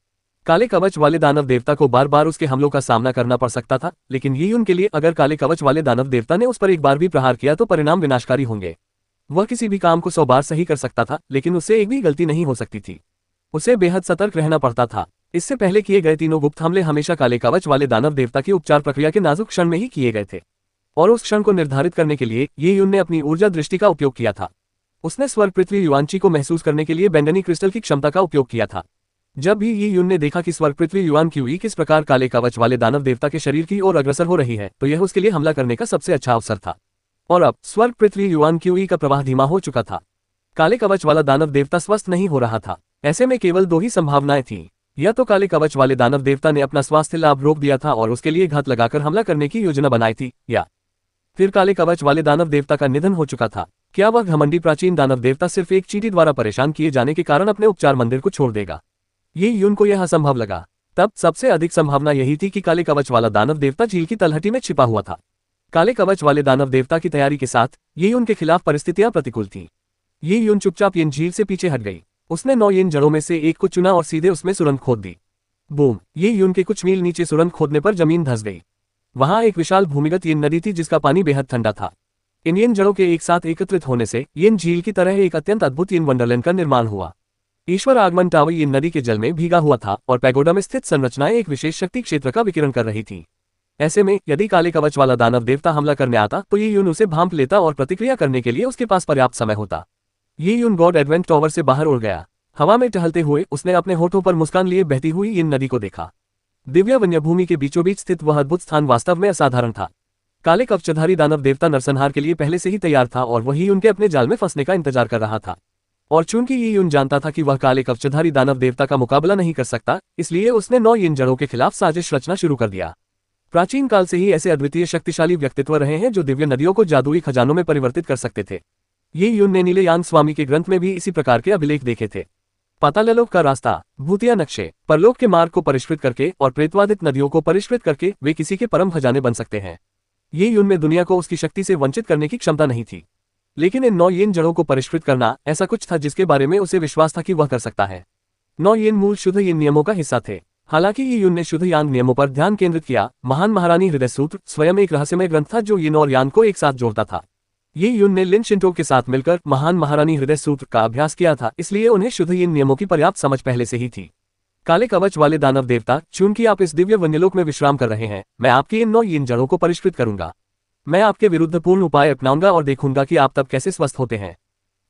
काले कवच वाले दानव देवता को बार बार उसके हमलों का सामना करना पड़ सकता था, लेकिन ये यून के लिए अगर काले कवच वाले दानव देवता ने उस पर एक बार भी प्रहार किया तो परिणाम विनाशकारी होंगे। वह किसी भी काम को 100 बार सही कर सकता था, लेकिन उससे एक भी गलती नहीं हो सकती थी। उसे बेहद सतर्क रहना पड़ता था। इससे पहले किए गए तीनों गुप्त हमले हमेशा काले कवच वाले दानव देवता की उपचार प्रक्रिया के नाजुक क्षण में ही किए गए थे, और उस क्षण को निर्धारित करने के लिए ये यून ने अपनी ऊर्जा दृष्टि का उपयोग किया था। उसने स्वर्ग पृथ्वी युआंची को महसूस करने के लिए बैंगनी क्रिस्टल की क्षमता का उपयोग किया था। जब भी ये यून ने देखा कि स्वर्ग पृथ्वी युआन क्यूई किस प्रकार काले कवच वाले दानव देवता के शरीर की ओर अग्रसर हो रही है, तो यह उसके लिए हमला करने का सबसे अच्छा अवसर था। और अब स्वर्ग पृथ्वी युआन क्यूई का प्रवाह धीमा हो चुका था। काले कवच वाला दानव देवता स्वस्थ नहीं हो रहा था। ऐसे में केवल 2 ही संभावनाएं थीं। या तो काले कवच वाले दानव देवता ने अपना स्वास्थ्य लाभ रोक दिया था और उसके लिए घात लगाकर हमला करने की योजना बनाई थी, या फिर काले कवच वाले दानव देवता का निधन हो चुका था। क्या वह घमंडी प्राचीन दानव देवता सिर्फ एक चींटी द्वारा परेशान किए जाने के कारण अपने उपचार मंदिर को छोड़ देगा? ये यून को यह असंभव लगा। तब सबसे अधिक संभावना यही थी कि काले कवच वाला दानव देवता झील की तलहटी में छिपा हुआ था। काले कवच वाले दानव देवता की तैयारी के साथ ये यून के खिलाफ परिस्थितियां प्रतिकूल थीं। ये यून चुपचाप येन झील से पीछे हट गई। उसने 9 येन जड़ों में से एक को चुना और सीधे उसमें सुरंग खोद दी। बूम! ये यून के कुछ मील नीचे सुरंग खोदने पर जमीन धंस गई। वहां एक विशाल भूमिगत येन नदी थी जिसका पानी बेहद ठंडा था। इन येन जड़ों के एक साथ एकत्रित होने से येन झील की तरह एक अत्यंत अद्भुत येन वंडरलैंड का निर्माण हुआ। ईश्वर आगमन टावर येन नदी के जल में भीगा हुआ था और पैगोडा में स्थित संरचनाएं एक विशेष शक्ति क्षेत्र का विकिरण कर रही थीं। ऐसे में यदि काले कवच वाला दानव देवता हमला करने आता तो ये यून उसे भांप लेता और प्रतिक्रिया करने के लिए उसके पास पर्याप्त समय होता। ये यून गॉड एडवेंट टॉवर से बाहर उड़ गया। हवा में टहलते हुए उसने अपने होठों पर मुस्कान लिए बहती हुई येन नदी को देखा। दिव्य वन्यभूमि के बीचों बीच स्थित वह अद्भुत स्थान वास्तव में असाधारण था। काले कवचधारी दानव देवता नरसंहार के लिए पहले से ही तैयार था और वही उनके अपने जाल में फंसने का इंतजार कर रहा था। और चूंकि ये यून जानता था कि वह काले कवचधारी दानव देवता का मुकाबला नहीं कर सकता, इसलिए उसने 9 यिन जड़ों के खिलाफ साजिश रचना शुरू कर दिया। प्राचीन काल से ही ऐसे अद्वितीय शक्तिशाली व्यक्तित्व रहे हैं जो दिव्य नदियों को जादुई खजानों में परिवर्तित कर सकते थे। ये यून ने नीले यान स्वामी के ग्रंथ में भी इसी प्रकार के अभिलेख देखे थे। पाताललोक का रास्ता, भूतिया नक्शे, परलोक के मार्ग को परिष्कृत करके और प्रेतवादित नदियों को परिष्कृत करके वे किसी के परम खजाने बन सकते हैं। ये यून में दुनिया को उसकी शक्ति से वंचित करने की क्षमता नहीं थी, लेकिन इन 9 यिन जड़ों को परिष्कृत करना ऐसा कुछ था जिसके बारे में उसे विश्वास था कि वह कर सकता है। 9 यिन मूल शुद्ध यिन नियमों का हिस्सा थे। हालांकि ये यून ने शुद्ध यान नियमों पर ध्यान केंद्रित किया। महान महारानी हृदय सूत्र स्वयं एक रहस्यमय ग्रंथ था जो यिन और यान को एक साथ जोड़ता था। ये यून ने लिन शिंटो के साथ मिलकर महान महारानी हृदय सूत्र का अभ्यास किया था, इसलिए उन्हें शुद्ध यिन नियमों की पर्याप्त समझ पहले से ही थी। काले कवच वाले दानव देवता, चूंकि आप इस दिव्य वन्यलोक में विश्राम कर रहे हैं, मैं आपकी इन 9 यिन जड़ों को परिष्कृत करूंगा। मैं आपके विरुद्ध पूर्ण उपाय अपनाऊंगा और देखूंगा कि आप तब कैसे स्वस्थ होते हैं।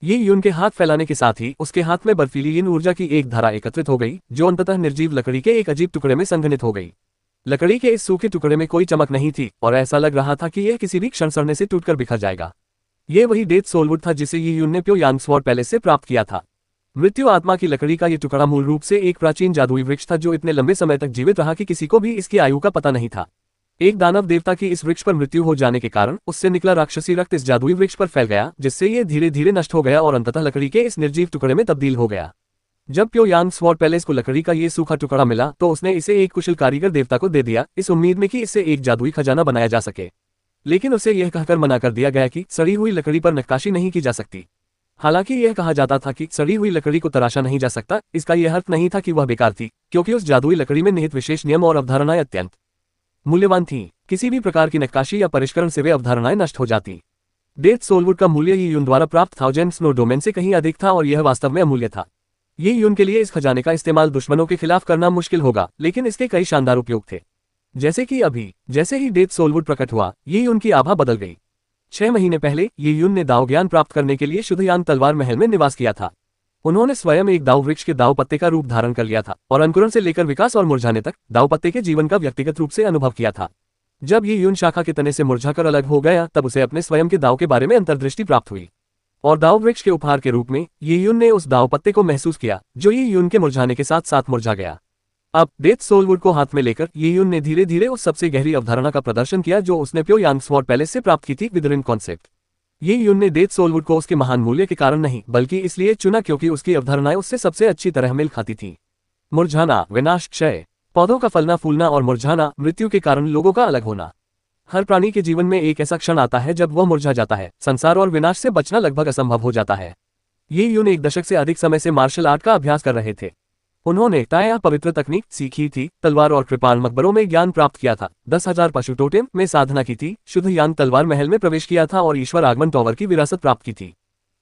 ये यून के हाथ फैलाने के साथ ही उसके हाथ में बर्फीली यिन ऊर्जा की एक धारा एकत्रित हो गई, जो अंततः निर्जीव लकड़ी के एक अजीब टुकड़े में संघनित हो गई। लकड़ी के इस सूखे टुकड़े में कोई चमक नहीं थी और ऐसा लग रहा था कि यह किसी भी क्षण सड़ने से टूटकर बिखर जाएगा। ये वही डेथ सोलवुड था जिसे ये यून ने प्योयांग स्वॉर्ड पैलेस से प्राप्त किया था। मृत्यु आत्मा की लकड़ी का ये टुकड़ा मूल रूप से एक प्राचीन जादुई वृक्ष था जो इतने लंबे समय तक जीवित रहा कि किसी को भी इसकी आयु का पता नहीं था। एक दानव देवता की इस वृक्ष पर मृत्यु हो जाने के कारण उससे निकला राक्षसी रक्त इस जादुई वृक्ष पर फैल गया, जिससे ये धीरे धीरे नष्ट हो गया और अंततः लकड़ी के इस निर्जीव टुकड़े में तब्दील हो गया। जब प्योयांग स्वॉर्ड पैलेस को लकड़ी का ये सूखा टुकड़ा मिला तो उसने इसे एक कुशल कारीगर देवता को दे दिया, इस उम्मीद में कि इससे एक जादुई खजाना बनाया जा सके। लेकिन उसे यह कहकर मना कर दिया गया कि सड़ी हुई लकड़ी पर नक्काशी नहीं की जा सकती। हालांकि यह कहा जाता था कि सड़ी हुई लकड़ी को तराशा नहीं जा सकता, इसका यह अर्थ नहीं था कि वह बेकार थी, क्योंकि उस जादुई लकड़ी में निहित विशेष नियम और अवधारणाएं अत्यंत मूल्यवान थीं। किसी भी प्रकार की नक्काशी या परिष्करण से वे अवधारणाएं नष्ट हो जाती। डेथ सोलवुड का मूल्य ये यून द्वारा प्राप्त 1000 स्नो डोमेन से कहीं अधिक था और यह वास्तव में अमूल्य था। ये यून के लिए इस खजाने का इस्तेमाल दुश्मनों के खिलाफ करना मुश्किल होगा, लेकिन इसके कई शानदार उपयोग थे। जैसे कि अभी जैसे ही डेथ सोलवुड प्रकट हुआ, ये यून की आभा बदल गई। 6 महीने पहले ये यून ने दाव ज्ञान प्राप्त करने के लिए शुद्धयान तलवार महल में निवास किया था। उन्होंने स्वयं एक दाव वृक्ष के दाव पत्ते का रूप धारण कर लिया था और अंकुरण से लेकर विकास और मुरझाने तक दाव पत्ते के जीवन का व्यक्तिगत रूप से अनुभव किया था। जब ये यून शाखा के तने से मुरझाकर अलग हो गया, तब उसे अपने स्वयं के दाव के बारे में अंतर्दृष्टि प्राप्त हुई और दाव वृक्ष के उपहार के रूप में ये यून ने उस दाव पत्ते को महसूस किया जो ये यून के मुरझाने के साथ साथ मुरझा गया। अब डेथ सोलवुड को हाथ में लेकर ये यून ने धीरे धीरे उस सबसे गहरी अवधारणा का प्रदर्शन किया जो उसने प्योयांग स्वॉर्ड पैलेस से प्राप्त की थी, विदरिन कॉन्सेप्ट। ये यून ने डेथ सोलवुड को उसके महान मूल्य के कारण नहीं बल्कि इसलिए चुना क्योंकि उसकी अवधारणाएं उससे सबसे अच्छी तरह मेल खाती थी। मुरझाना, विनाश, क्षय, पौधों का फलना फूलना और मुरझाना, मृत्यु के कारण लोगों का अलग होना। हर प्राणी के जीवन में एक ऐसा क्षण आता है जब वह मुरझा जाता है। संसार और विनाश से बचना लगभग असंभव हो जाता है। ये यून 1 दशक से अधिक समय से मार्शल आर्ट का अभ्यास कर रहे थे। उन्होंने ताया पवित्र तकनीक सीखी थी, तलवार और कृपाण मकबरों में ज्ञान प्राप्त किया था, 10,000 पशु टोटेम में साधना की थी, शुद्ध यान तलवार महल में प्रवेश किया था और ईश्वर आगमन टॉवर की विरासत प्राप्त की थी।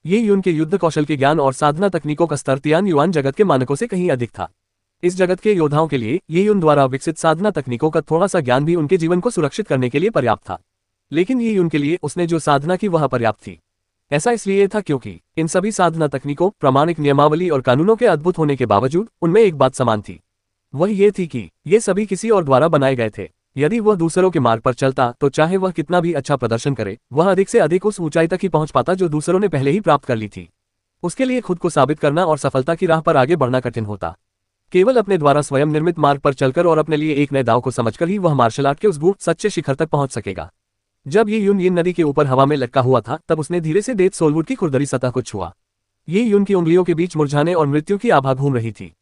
ये यून के युद्ध कौशल के ज्ञान और साधना तकनीकों का स्तर तियान युआन जगत के मानकों से कहीं अधिक था। इस जगत के योद्धाओं के लिए ये यून द्वारा विकसित साधना तकनीकों का थोड़ा सा ज्ञान भी उनके जीवन को सुरक्षित करने के लिए पर्याप्त था, लेकिन ये यून के लिए उसने जो साधना की वह पर्याप्त थी। ऐसा इसलिए था क्योंकि इन सभी साधना तकनीकों, प्रामाणिक नियमावली और कानूनों के अद्भुत होने के बावजूद उनमें एक बात समान थी। वह ये थी कि ये सभी किसी और द्वारा बनाए गए थे। यदि वह दूसरों के मार्ग पर चलता तो चाहे वह कितना भी अच्छा प्रदर्शन करे, वह अधिक से अधिक उस ऊंचाई तक ही पहुंच पाता जो दूसरों ने पहले ही प्राप्त कर ली थी। उसके लिए खुद को साबित करना और सफलता की राह पर आगे बढ़ना कठिन होता। केवल अपने द्वारा स्वयं निर्मित मार्ग पर चलकर और अपने लिए एक नए दाव को समझकर ही वह मार्शल आर्ट के उस गूढ़ सच्चे शिखर तक पहुंच सकेगा। जब ये यून यिन नदी के ऊपर हवा में लटका हुआ था, तब उसने धीरे से डेथ सोलवुड की खुरदरी सतह को छुआ। ये यून की उंगलियों के बीच मुरझाने और मृत्यु की आभा घूम रही थी।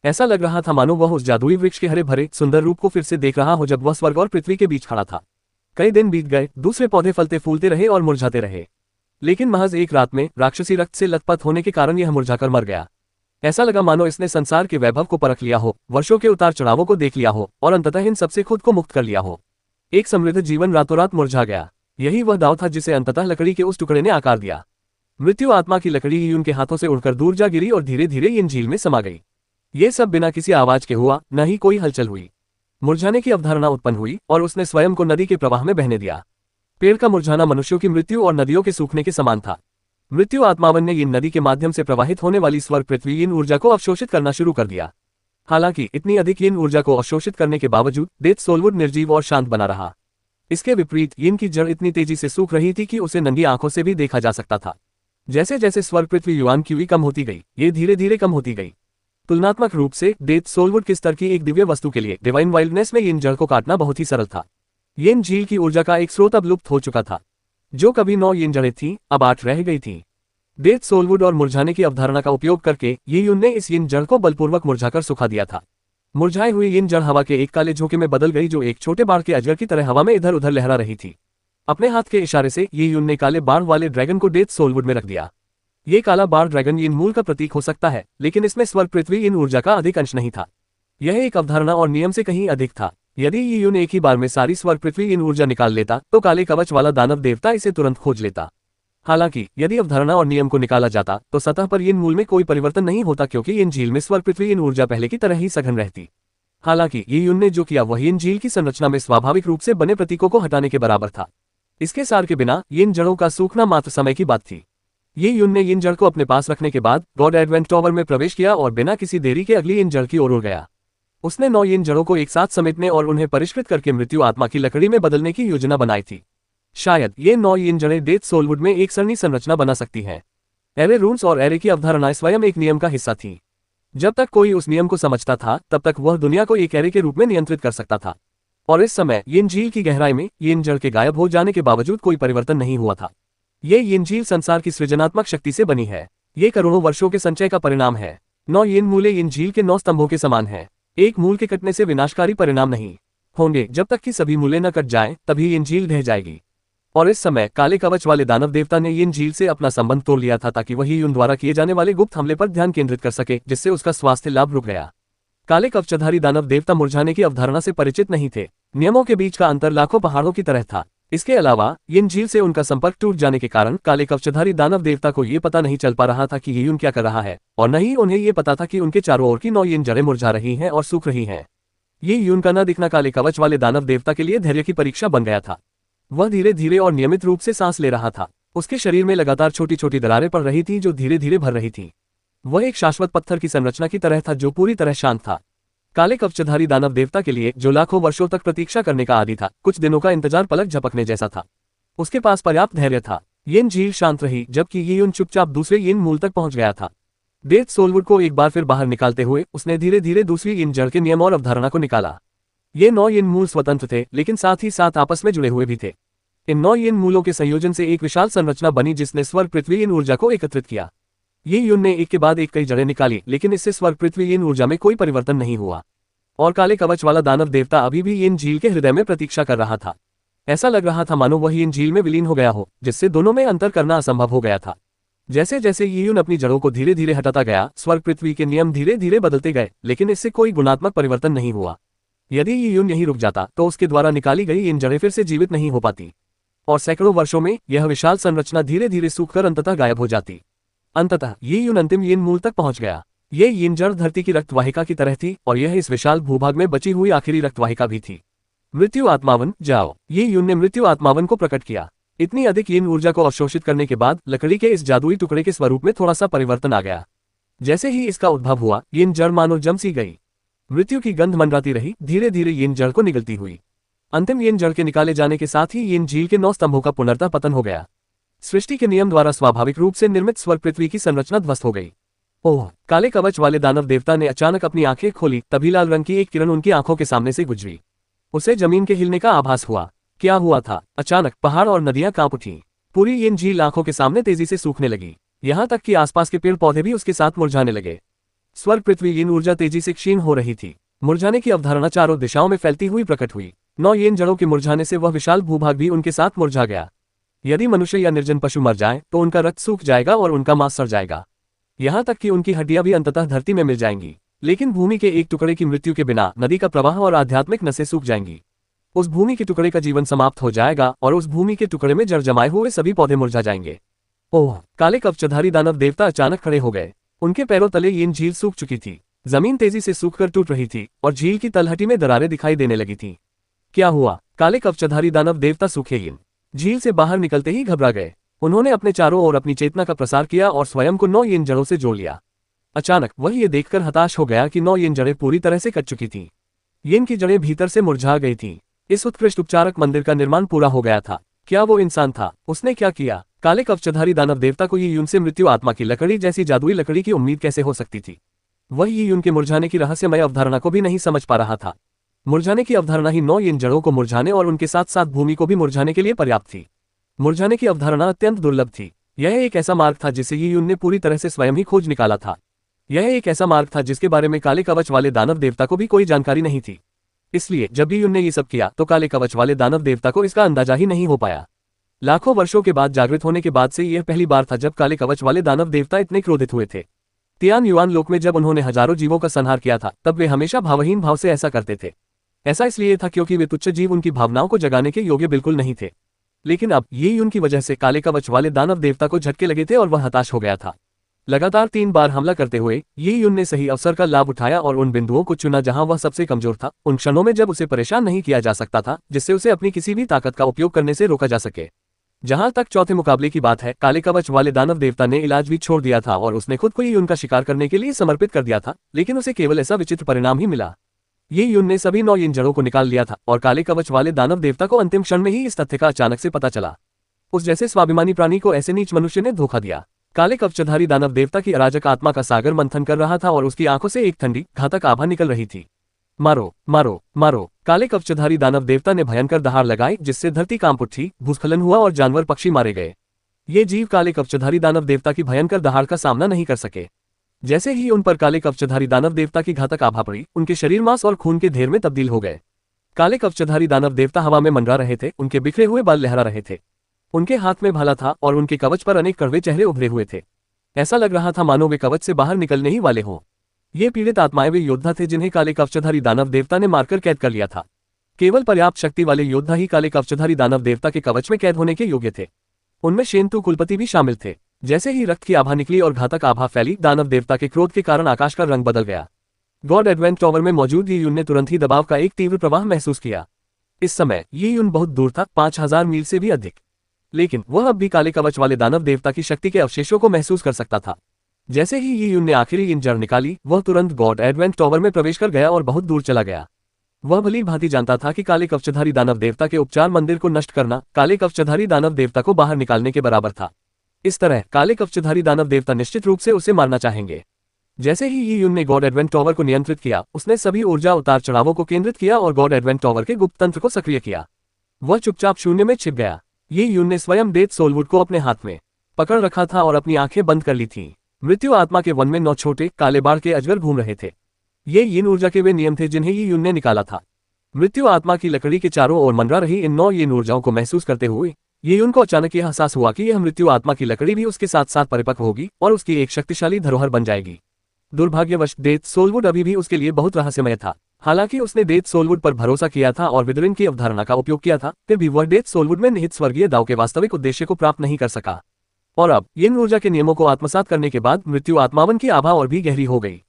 ऐसा लग रहा था मानो वह उस जादुई वृक्ष के हरे भरे सुंदर रूप को फिर से देख रहा हो जब वह स्वर्ग और पृथ्वी के बीच खड़ा था। कई दिन बीत गए, दूसरे पौधे फलते फूलते रहे और मुरझाते रहे, लेकिन महज एक रात में राक्षसी रक्त से लथपथ होने के कारण यह मुरझाकर मर गया। ऐसा लगा मानो इसने संसार के वैभव को परख लिया हो, वर्षों के उतार चढ़ावों को देख लिया हो और अंततः इन सबसे खुद को मुक्त कर लिया हो। एक समृद्ध जीवन रातों रात मुरझा गया। यही वह दाव था जिसे अंततः लकड़ी के उस टुकड़े ने आकार दिया। मृत्यु आत्मा की लकड़ी यून के हाथों से उड़कर दूर जा गिरी और धीरे धीरे इन झील में समा गई। ये सब बिना किसी आवाज के हुआ, न ही कोई हलचल हुई। मुरझाने की अवधारणा उत्पन्न हुई और उसने स्वयं को नदी के प्रवाह में बहने दिया। पेड़ का मुरझाना मनुष्यों की मृत्यु और नदियों के सूखने के समान था। मृत्यु आत्मावन ने इन नदी के माध्यम से प्रवाहित होने वाली स्वर्ग पृथ्वी इन ऊर्जा को अवशोषित करना शुरू कर दिया। हालांकि इतनी अधिक यिन ऊर्जा को अवशोषित करने के बावजूद डेथ सोलवुड निर्जीव और शांत बना रहा। इसके विपरीत यिन की जड़ इतनी तेजी से सूख रही थी कि उसे नंगी आंखों से भी देखा जा सकता था। जैसे जैसे स्वर्ग पृथ्वी युआन क्यूई कम होती गई, ये धीरे धीरे कम होती गई। तुलनात्मक रूप से डेथ सोलवुड के स्तर की एक दिव्य वस्तु के लिए डिवाइन वाइल्डनेस में यिन जड़ को काटना बहुत ही सरल था। यिन झील की ऊर्जा का एक स्रोत अब लुप्त हो चुका था। जो कभी 9 यिन जड़ें थीं, अब 8 रह गई थीं। डेथ सोलवुड और मुरझाने की अवधारणा का उपयोग करके ये युन ने इस यिन जड़ को बलपूर्वक मुरझाकर सुखा दिया था। मुरझाई हुई यिन जड़ हवा के एक काले झोंके में बदल गई जो एक छोटे बाढ़ के अजगर की तरह हवा में इधर उधर लहरा रही थी। अपने हाथ के इशारे से ये युन ने काले बाढ़ वाले ड्रैगन को डेथ सोलवुड में रख दिया। ये काला बाढ़ ड्रैगन यिन मूल का प्रतीक हो सकता है, लेकिन इसमें स्वर्ग पृथ्वी यिन ऊर्जा का अधिक अंश नहीं था। यह एक अवधारणा और नियम से कहीं अधिक था। यदि ये युन एक ही बार में सारी स्वर्ग पृथ्वी यिन ऊर्जा निकाल लेता तो काले कवच वाला दानव देवता इसे तुरंत खोज लेता। हालांकि यदि अवधारणा और नियम को निकाला जाता तो सतह पर यिन मूल में कोई परिवर्तन नहीं होता, क्योंकि यिन झील में स्वर्ग पृथ्वी यिन ऊर्जा पहले की तरह ही सघन रहती। हालांकि ये युन ने जो किया वह यिन झील की संरचना में स्वाभाविक रूप से बने प्रतीकों को हटाने के बराबर था। इसके सार के बिना यिन जड़ों का सूखना मात्र समय की बात थी। ये युन ने यिन जड़ को अपने पास रखने के बाद गॉड एडवेंट टॉवर में प्रवेश किया और बिना किसी देरी के अगली यिन जड़ की ओर उड़ गया। उसने 9 यिन जड़ों को एक साथ समेटने और उन्हें परिष्कृत करके मृत्यु आत्मा की लकड़ी में बदलने की योजना बनाई थी। शायद ये 9 यिन जड़ें डेथ सोलवुड में एक सरणी संरचना बना सकती हैं। एरे रून्स और एरे की अवधारणाएं स्वयं एक नियम का हिस्सा थी। जब तक कोई उस नियम को समझता था तब तक वह दुनिया को एक एरे के रूप में नियंत्रित कर सकता था। और इस समय यिन झील की गहराई में यिन जड़ के गायब हो जाने के बावजूद कोई परिवर्तन नहीं हुआ था। ये यिन झील संसार की सृजनात्मक शक्ति से बनी है। ये करोड़ों वर्षों के संचय का परिणाम है। 9 यिन मूले यिन झील के 9 स्तंभों के समान है। एक मूल के कटने से विनाशकारी परिणाम नहीं होंगे। जब तक कि सभी मूले न कट जाएं, तभी यिन झील ढह जाएगी। और इस समय काले कवच वाले दानव देवता ने यिन झील से अपना संबंध तोड़ लिया था, ताकि वही युन द्वारा किए जाने वाले गुप्त हमले पर ध्यान केंद्रित कर सके, जिससे उसका स्वास्थ्य लाभ रुक गया। काले कवचधारी दानव देवता मुरझाने की अवधारणा से परिचित नहीं थे। नियमों के बीच का अंतर लाखों पहाड़ों की तरह था। इसके अलावा यिन झील से उनका संपर्क टूट जाने के कारण काले कवचधारी दानव देवता को ये पता नहीं चल पा रहा था कि ये युन क्या कर रहा है, और न ही उन्हें ये पता था कि उनके चारों ओर की 9 यिन जड़ें मुरझा रही हैं और सूख रही हैं। ये युन का न दिखना काले कवच वाले दानव देवता के लिए धैर्य की परीक्षा बन गया था। वह धीरे धीरे और नियमित रूप से सांस ले रहा था। उसके शरीर में लगातार छोटी छोटी दरारें पड़ रही थीं जो धीरे धीरे भर रही थीं। वह एक शाश्वत पत्थर की संरचना की तरह था जो पूरी तरह शांत था। काले कवचधारी दानव देवता के लिए, जो लाखों वर्षों तक प्रतीक्षा करने का आदी था, कुछ दिनों का इंतजार पलक झपकने जैसा था। उसके पास पर्याप्त धैर्य था। यिन झील शांत रही, जबकि ये युन चुपचाप दूसरे यिन मूल तक पहुंच गया था। डेथ सोलवुड को एक बार फिर बाहर निकालते हुए उसने धीरे धीरे दूसरी यिन जड़ के नियम और अवधारणा को निकाला। ये 9 यिन मूल स्वतंत्र थे, लेकिन साथ ही साथ आपस में जुड़े हुए भी थे। इन 9 यिन मूलों के संयोजन से एक विशाल संरचना बनी जिसने स्वर्ग पृथ्वी यिन ऊर्जा को एकत्रित किया। ये युन ने एक के बाद एक कई जड़ें निकाली, लेकिन इससे स्वर्ग पृथ्वी यिन ऊर्जा में कोई परिवर्तन नहीं हुआ। और काले कवच वाला दानव देवता अभी भी यिन झील के हृदय में प्रतीक्षा कर रहा था। ऐसा लग रहा था मानो वह यिन झील में विलीन हो गया हो, जिससे दोनों में अंतर करना असंभव हो गया था। जैसे जैसे ये युन अपनी जड़ों को धीरे धीरे हटाता गया, स्वर्ग पृथ्वी के नियम धीरे धीरे बदलते गए, लेकिन इससे कोई गुणात्मक परिवर्तन नहीं हुआ। यदि ये युन यहीं रुक जाता तो उसके द्वारा निकाली गई इन जड़ें फिर से जीवित नहीं हो पाती, और सैकड़ों वर्षों में यह विशाल संरचना धीरे धीरे सूखकर अंततः गायब हो जाती। अंततः ये युन अंतिम यिन मूल तक पहुंच गया। ये यिन जड़ धरती की रक्तवाहिका की तरह थी, और यह इस विशाल भूभाग में बची हुई आखिरी रक्तवाहिका भी थी। मृत्यु आत्मावन जाओ। ये युन ने मृत्यु आत्मावन को प्रकट किया। इतनी अधिक यिन ऊर्जा को अवशोषित करने के बाद लकड़ी के इस जादुई टुकड़े के स्वरूप में थोड़ा सा परिवर्तन आ गया। जैसे ही इसका उद्भव हुआ, यिन जड़ मानो जम सी गई। मृत्यु की गंध मंडराती रही, धीरे धीरे यिन जड़ को निगलती हुई। अंतिम यिन जड़ के निकाले जाने के साथ ही यिन झील के 9 स्तंभों का पुनर्तः पतन हो गया। सृष्टि के नियम द्वारा स्वाभाविक रूप से निर्मित स्वर्ग पृथ्वी की संरचना ध्वस्त हो गई। ओह! काले कवच वाले दानव देवता ने अचानक अपनी आंखें खोली, तभी लाल रंग की एक किरण उनकी आंखों के सामने से गुजरी। उसे जमीन के हिलने का आभास हुआ। क्या हुआ था? अचानक पहाड़ और नदियां कांप उठीं। पूरी यिन झील आंखों के सामने तेजी से सूखने लगी, यहां तक कि आसपास के पेड़ पौधे भी उसके साथ मुरझाने लगे। स्वर्ग पृथ्वी यिन ऊर्जा तेजी से क्षीण हो रही थी। मुरझाने की अवधारणा चारों दिशाओं में फैलती हुई प्रकट हुई। 9 यिन जड़ों के मुरझाने से वह विशाल भूभाग भी उनके साथ मुरझा गया। यदि मनुष्य या निर्जन पशु मर जाए तो उनका रक्त सूख जाएगा और उनका मांस सड़ जाएगा, यहाँ तक कि उनकी हड्डियां भी अंततः धरती में मिल जाएंगी। लेकिन भूमि के एक टुकड़े की मृत्यु के बिना नदी का प्रवाह और आध्यात्मिक नसें सूख जाएंगी। उस भूमि के टुकड़े का जीवन समाप्त हो जाएगा और उस भूमि के टुकड़े में जड़ जमाए हुए सभी पौधे मुरझा जाएंगे। ओह! काले कवचधारी दानव देवता अचानक खड़े हो गए। उनके पैरों तले यिन झील सूख चुकी थी। जमीन तेजी से सूखकर टूट रही थी और झील की तलहटी में दरारें दिखाई देने लगी थीं। क्या हुआ? काले कवचधारी दानव देवता सूखे यिन झील से बाहर निकलते ही घबरा गए। उन्होंने अपने चारों ओर अपनी चेतना का प्रसार किया और स्वयं को 9 यिन जड़ों से जोड़ लिया। अचानक वह ये देखकर हताश हो गया कि 9 येन जड़ें पूरी तरह से कट चुकी थीं। येन की जड़ें भीतर से मुरझा गई थीं। इस उत्कृष्ट उपचारक मंदिर का निर्माण पूरा हो गया था। क्या वो इंसान था? उसने क्या किया? काले कवचधारी दानव देवता को ये यून से मृत्यु आत्मा की लकड़ी जैसी जादुई लकड़ी की उम्मीद कैसे हो सकती थी? वह ये यून के मुरझाने की रहस्यमय अवधारणा को भी नहीं समझ पा रहा था। मुरझाने की अवधारणा ही 9 येन जड़ों को मुरझाने और उनके साथ साथ भूमि को भी मुरझाने के लिए पर्याप्त थी। मुरझाने की अवधारणा अत्यंत दुर्लभ थी। यह एक ऐसा मार्ग था जिसे ये यून ने पूरी तरह से स्वयं ही खोज निकाला था। यह एक ऐसा मार्ग था जिसके बारे में काले कवच वाले दानव देवता को भी कोई जानकारी नहीं थी। इसलिए जब भी यून ने ये सब किया तो काले कवच वाले दानव देवता को इसका अंदाजा ही नहीं हो पाया। लाखों वर्षों के बाद जागृत होने के बाद से यह पहली बार था जब काले कवच वाले दानव देवता इतने क्रोधित हुए थे। तियान युआन लोक में जब उन्होंने हजारों जीवों का संहार किया था तब वे हमेशा भावहीन भाव से ऐसा करते थे। ऐसा इसलिए था क्योंकि वे तुच्छ जीव उनकी भावनाओं को जगाने के योग्य बिल्कुल नहीं थे। लेकिन अब ये यून की वजह से काले कवच वाले दानव देवता को झटके लगे थे और वह हताश हो गया था। लगातार 3 बार हमला करते हुए ये यून ने सही अवसर का लाभ उठाया और उन बिंदुओं को चुना जहां वह सबसे कमजोर था, उन क्षणों में जब उसे परेशान नहीं किया जा सकता था जिससे उसे अपनी किसी भी ताकत का उपयोग करने से रोका जा सके। जहां तक चौथे मुकाबले की बात है, काले कवच वाले दानव देवता ने इलाज भी छोड़ दिया था और उसने खुद को ये यून का शिकार करने के लिए समर्पित कर दिया था, लेकिन उसे केवल ऐसा विचित्र परिणाम ही मिला। ये यून ने सभी 9 येन जड़ों को निकाल लिया था और काले कवच वाले दानव देवता को अंतिम क्षण में ही इस तथ्य का अचानक से पता चला। उस जैसे स्वाभिमानी प्राणी को ऐसे नीच मनुष्य ने धोखा दिया। काले कवचधारी दानव देवता की अराजक आत्मा का सागर मंथन कर रहा था और उसकी आंखों से एक ठंडी घातक आभा निकल रही थी। मारो मारो मारो! काले कवचधारी दानव देवता ने भयंकर दहाड़ लगाई जिससे धरती कांप उठी, भूस्खलन हुआ और जानवर पक्षी मारे गए। ये जीव काले कवचधारी दानव देवता की भयंकर दहाड़ का सामना नहीं कर सके। जैसे ही उन पर काले कवचधारी दानव देवता की घातक आभा पड़ी, उनके शरीर मांस और खून के ढेर में तब्दील हो गए। काले कवचधारी दानव देवता हवा में मंडरा रहे थे, उनके बिखरे हुए बाल लहरा रहे थे। उनके हाथ में भाला था और उनके कवच पर अनेक कड़वे चेहरे उभरे हुए थे। ऐसा लग रहा था मानो वे कवच से बाहर निकलने ही वाले हों। ये पीड़ित आत्माएं वे योद्धा थे जिन्हें काले कवचधारी दानव देवता ने मारकर कैद कर लिया था। केवल पर्याप्त शक्ति वाले योद्धा ही काले कवचधारी दानव देवता के कवच में कैद होने के योग्य थे। उनमें शेंतु कुलपति भी शामिल थे। जैसे ही रक्त की आभा निकली और घातक आभा फैली, दानव देवता के क्रोध के कारण आकाश का रंग बदल गया। गॉड एडवेंट टॉवर में मौजूद ये यून ने तुरंत ही दबाव का एक तीव्र प्रवाह महसूस किया। इस समय ये यून बहुत दूर था, 5000 मील से भी अधिक, लेकिन वह अब भी काले कवच वाले दानव देवता की शक्ति के अवशेषों को महसूस कर सकता था। जैसे ही ये यून ने आखिरी इन जड़ निकाली, वह तुरंत गॉड एडवेंट टॉवर में प्रवेश कर गया और बहुत दूर चला गया। वह भली भांति जानता था कि काले कवचधारी दानव देवता के उपचार मंदिर को नष्ट करना काले कवचधारी दानव देवता को बाहर निकालने के बराबर था। इस तरह काले कवचधारी दानव देवता निश्चित रूप से उसे मारना चाहेंगे। जैसे ही ये यून ने गॉड एडवेंट टॉवर को नियंत्रित किया, उसने सभी ऊर्जा उतार चढ़ावों को केंद्रित किया और गॉड एडवेंट टॉवर के गुप्त तंत्र को सक्रिय किया। वह चुपचाप शून्य में छिप गया। ये यून ने स्वयं डेथ सोलवुड को अपने हाथ में पकड़ रखा था और अपनी आंखें बंद कर ली थीं। मृत्यु आत्मा के वन में 9 छोटे काले बाढ़ के अजगर घूम रहे थे। ये यीन ऊर्जा के वे नियम थे जिन्हें ये यून ने निकाला था। मृत्यु आत्मा की लकड़ी के चारों ओर मंडरा रही इन 9 येन ऊर्जाओं को महसूस करते हुए ये यून को अचानक यह एहसास हुआ कि यह मृत्यु आत्मा की लकड़ी भी उसके साथ साथ परिपक्व होगी और उसकी एक शक्तिशाली धरोहर बन जाएगी। दुर्भाग्यवश डेथ सोलवुड अभी भी उसके लिए बहुत रहस्यमय था। हालांकि उसने डेथ सोलवुड पर भरोसा किया था और विदरिन की अवधारणा का उपयोग किया था, फिर भी वह डेथ सोलवुड में निहित स्वर्गीय दाव के वास्तविक उद्देश्य को प्राप्त नहीं कर सका। और अब येन ऊर्जा के नियमों को आत्मसात करने के बाद मृत्यु आत्मावन की आभा और भी गहरी हो गई।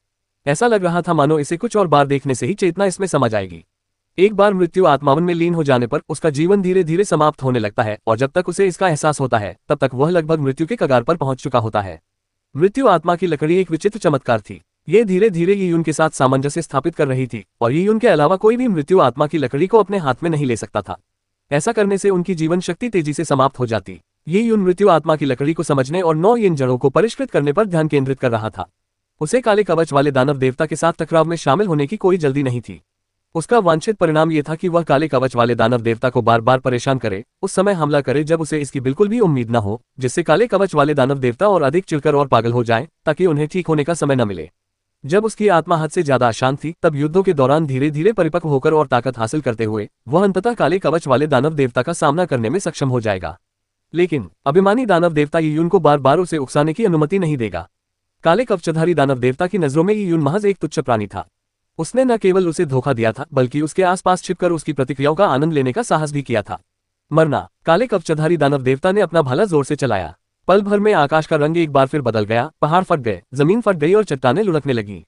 ऐसा लग रहा था मानो इसे कुछ और बार देखने से ही चेतना इसमें समा जाएगी। एक बार मृत्यु आत्मावन में लीन हो जाने पर उसका जीवन धीरे धीरे समाप्त होने लगता है और जब तक उसे इसका एहसास होता है तब तक वह लगभग मृत्यु के कगार पर पहुंच चुका होता है। मृत्यु आत्मा की लकड़ी एक विचित्र चमत्कार थी। ये धीरे धीरे ये यून के साथ सामंजस्य स्थापित कर रही थी और ये यून के अलावा कोई भी मृत्यु आत्मा की लकड़ी को अपने हाथ में नहीं ले सकता था। ऐसा करने से उनकी जीवन शक्ति तेजी से समाप्त हो जाती। ये यून मृत्यु आत्मा की लकड़ी को समझने और 9 येन जड़ों को परिष्कृत करने पर ध्यान केंद्रित कर रहा था। उसे काले कवच वाले दानव देवता के साथ टकराव में शामिल होने की कोई जल्दी नहीं थी। उसका वांछित परिणाम यह था कि वह काले कवच वाले दानव देवता को बार बार परेशान करे, उस समय हमला करे जब उसे इसकी बिल्कुल भी उम्मीद न हो, जिससे काले कवच वाले दानव देवता और अधिक चिढ़कर और पागल हो जाएं, ताकि उन्हें ठीक होने का समय न मिले। जब उसकी आत्मा हद से ज्यादा अशांत थी, तब युद्धों के दौरान धीरे धीरे परिपक्व होकर और ताकत हासिल करते हुए वह अंततः काले कवच वाले दानव देवता का सामना करने में सक्षम हो जाएगा। लेकिन अभिमानी दानव देवता यीयून को बार बार उसे उकसाने की अनुमति नहीं देगा। काले कवचधारी दानव देवता की नजरों में यीयून महज एक तुच्छ प्राणी था। उसने न केवल उसे धोखा दिया था, बल्कि उसके आसपास छिपकर उसकी प्रतिक्रियाओं का आनंद लेने का साहस भी किया था। मरना! काले कवचधारी दानव देवता ने अपना भाला जोर से चलाया। पल भर में आकाश का रंग एक बार फिर बदल गया, पहाड़ फट गए, जमीन फट गई और चट्टानें लुढ़कने लगीं।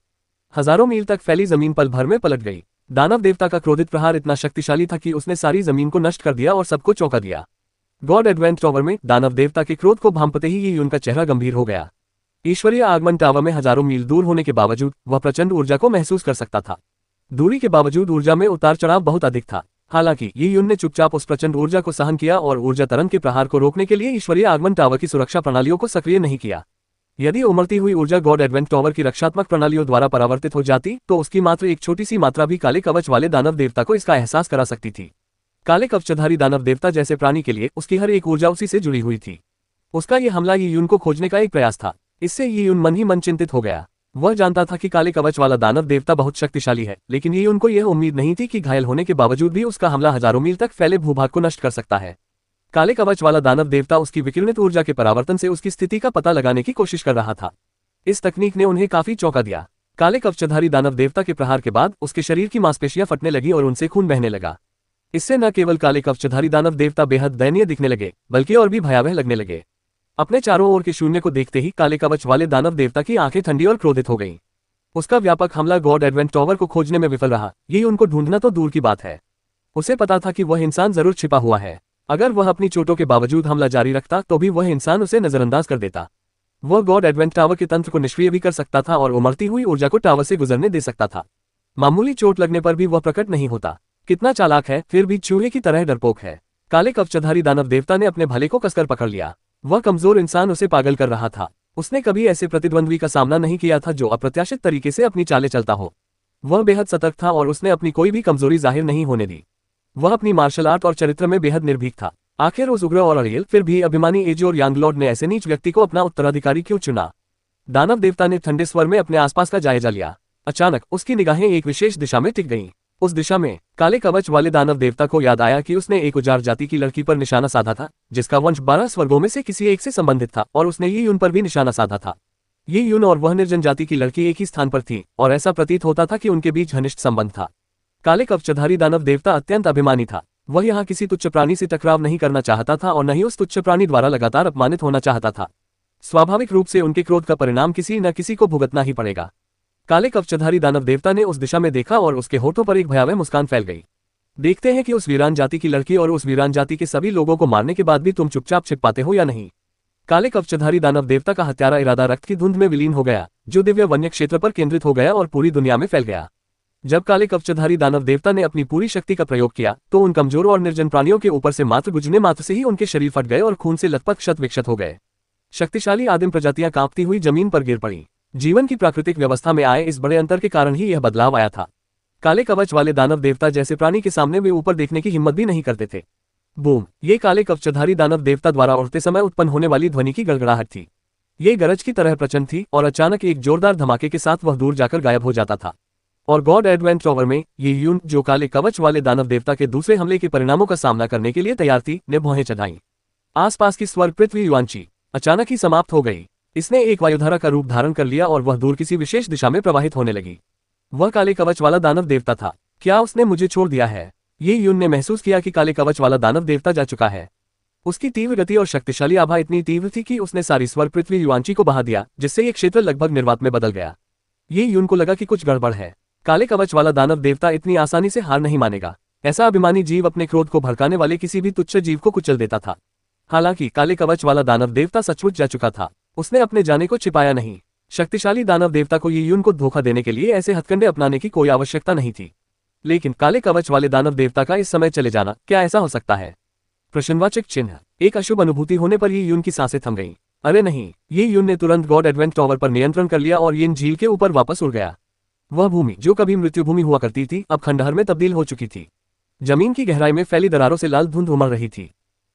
हजारों मील तक फैली जमीन पल भर में पलट गई। दानव देवता का क्रोधित प्रहार इतना शक्तिशाली था कि उसने सारी जमीन को नष्ट कर दिया और सबको चौंका दिया। गॉड एडवेंट टॉवर में दानव देवता के क्रोध को भांपते ही यीयून का चेहरा गंभीर हो गया। ईश्वरीय आगमन टावर में हजारों मील दूर होने के बावजूद वह प्रचंड ऊर्जा को महसूस कर सकता था। दूरी के बावजूद ऊर्जा में उतार चढ़ाव बहुत अधिक था। हालांकि ये यून ने चुपचाप उस प्रचंड ऊर्जा को सहन किया और ऊर्जा तरंग के प्रहार को रोकने के लिए ईश्वरीय आगमन टावर की सुरक्षा प्रणालियों को सक्रिय नहीं किया। यदि उमड़ती हुई ऊर्जा गॉड एडवेंट टावर की रक्षात्मक प्रणालियों द्वारा परावर्तित हो जाती तो उसकी मात्र एक छोटी सी मात्रा भी काले कवच वाले दानव देवता को इसका एहसास करा सकती थी। काले कवचधारी दानव देवता जैसे प्राणी के लिए उसकी हर एक ऊर्जा उसी से जुड़ी हुई थी। उसका ये हमला ये यून को खोजने का एक प्रयास था। इससे ये यून मन ही मन चिंतित हो गया। वह जानता था कि काले कवच वाला दानव देवता बहुत शक्तिशाली है, लेकिन ये उनको यह उम्मीद नहीं थी कि घायल होने के बावजूद भी उसका हमला हजारों मील तक फैले भूभाग को नष्ट कर सकता है। काले कवच वाला दानव देवता उसकी विकिरणित ऊर्जा के परावर्तन से उसकी स्थिति का पता लगाने की कोशिश कर रहा था। इस तकनीक ने उन्हें काफी चौंका दिया। काले कवचधारी दानव देवता के प्रहार के बाद उसके शरीर की मांसपेशियां फटने लगी और उनसे खून बहने लगा। इससे न केवल काले कवचधारी दानव देवता बेहद दयनीय दिखने लगे, बल्कि और भी भयावह लगने लगे। अपने चारों ओर के शून्य को देखते ही काले कवच वाले दानव देवता की आंखें ठंडी और क्रोधित हो गईं। उसका व्यापक हमला गॉड एडवेंट टावर को खोजने में विफल रहा। ये उनको ढूंढना तो दूर की बात है। उसे पता था कि वह इंसान जरूर छिपा हुआ है। अगर वह अपनी चोटों के बावजूद हमला जारी रखता तो भी वह इंसान उसे नजरअंदाज कर देता। वह गॉड एडवेंट टावर के तंत्र को निष्क्रिय भी कर सकता था और उमड़ती हुई ऊर्जा को टावर से गुजरने दे सकता था। मामूली चोट लगने पर भी वह प्रकट नहीं होता। कितना चालाक है, फिर भी चूहे की तरह डरपोक है। काले कवचधारी दानव देवता ने अपने भले को कसकर पकड़ लिया। वह कमजोर इंसान उसे पागल कर रहा था। उसने कभी ऐसे प्रतिद्वंद्वी का सामना नहीं किया था जो अप्रत्याशित तरीके से अपनी चालें चलता हो। वह बेहद सतर्क था और उसने अपनी कोई भी कमजोरी जाहिर नहीं होने दी। वह अपनी मार्शल आर्ट और चरित्र में बेहद निर्भीक था। आखिर उस उग्र और अड़ियल फिर भी अभिमानी एजोर यांगलॉर्ड ने ऐसे नीच व्यक्ति को अपना उत्तराधिकारी क्यों चुना? दानव देवता ने ठंडे स्वर में अपने आसपास का जायजा लिया। अचानक उसकी निगाहें एक विशेष दिशा में टिक गईं। उस दिशा में काले कवच वाले दानव देवता को याद आया कि उसने एक उजाड़ जाति की लड़की पर निशाना साधा था, जिसका वंश 12 स्वर्गों में से किसी एक से संबंधित था, और उसने ये यून पर भी निशाना साधा था। ये यून और वह निर्जन जाति की लड़की एक ही स्थान पर थी और ऐसा प्रतीत होता था कि उनके बीच घनिष्ठ संबंध था। काले कवचधारी दानव देवता अत्यंत अभिमानी था। वह यहाँ किसी तुच्छ प्राणी से टकराव नहीं करना चाहता था और न ही उस तुच्छ प्राणी द्वारा लगातार अपमानित होना चाहता था। स्वाभाविक रूप से उनके क्रोध का परिणाम किसी न किसी को भुगतना ही पड़ेगा। काले कवचधारी दानव देवता ने उस दिशा में देखा और उसके होठों पर एक भयावह मुस्कान फैल गई। देखते हैं कि उस वीरान जाति की लड़की और उस वीरान जाति के सभी लोगों को मारने के बाद भी तुम चुपचाप छिप पाते हो या नहीं? काले कवचधारी दानव देवता का हत्यारा इरादा रक्त की धुंध में विलीन हो गया, जो दिव्य वन्य क्षेत्र पर केंद्रित हो गया और पूरी दुनिया में फैल गया। जब काले कवचधारी दानव देवता ने अपनी पूरी शक्ति का प्रयोग किया तो उन कमजोर और निर्जन प्राणियों के ऊपर से मात्र गुजरने मात्र से ही उनके शरीर फट गए और खून से लथपथ क्षत विक्षत हो गए। शक्तिशाली आदिम प्रजातियां कांपती हुई जमीन पर गिर पड़ी। जीवन की प्राकृतिक व्यवस्था में आए इस बड़े अंतर के कारण ही यह बदलाव आया था। काले कवच वाले दानव देवता जैसे प्राणी के सामने वे ऊपर देखने की हिम्मत भी नहीं करते थे। बूम! ये काले कवचधारी दानव देवता द्वारा उड़ते समय उत्पन्न होने वाली ध्वनि की गड़गड़ाहट थी। ये गरज की तरह प्रचंड थी और अचानक एक जोरदार धमाके के साथ वह दूर जाकर गायब हो जाता था। और गॉड एडवेंट टावर में ये यून, जो काले कवच वाले दानव देवता के दूसरे हमले के परिणामों का सामना करने के लिए तैयार थी, ने भौहें चढ़ाईं। आसपास की स्वर्ग पृथ्वी युआंची अचानक ही समाप्त हो गई। इसने एक वायुधारा का रूप धारण कर लिया और वह दूर किसी विशेष दिशा में प्रवाहित होने लगी। वह काले कवच वाला दानव देवता था। क्या उसने मुझे छोड़ दिया है? ये यून ने महसूस किया कि काले कवच वाला दानव देवता जा चुका है। उसकी तीव्र गति और शक्तिशाली आभा इतनी तीव्र थी कि उसने सारी स्वर्ग पृथ्वी युआंची को बहा दिया, जिससे ये क्षेत्र लगभग निर्वात में बदल गया। ये यून को लगा कि कुछ गड़बड़ है। काले कवच वाला दानव देवता इतनी आसानी से हार नहीं मानेगा। ऐसा अभिमानी जीव अपने क्रोध को भड़काने वाले किसी भी तुच्छ जीव को कुचल देता था। हालांकि काले कवच वाला दानव देवता सचमुच जा चुका था। उसने अपने जाने को छिपाया नहीं। शक्तिशाली दानव देवता को ये यून को धोखा देने के लिए ऐसे हथकंडे अपनाने की कोई आवश्यकता नहीं थी। लेकिन काले कवच वाले दानव देवता का इस समय चले जाना, क्या ऐसा हो सकता है? प्रश्नवाचक चिन्ह। एक अशुभ अनुभूति होने पर ये यून की सांसें थम गईं। अरे नहीं! ये यून ने तुरंत गॉड एडवेंट टावर पर नियंत्रण कर लिया और येन झील के ऊपर वापस उड़ गया। वह भूमि जो कभी मृत्यु भूमि हुआ करती थी, अब खंडहर में तब्दील हो चुकी थी। जमीन की गहराई में फैली दरारों से लाल धुंध उमड़ रही थी।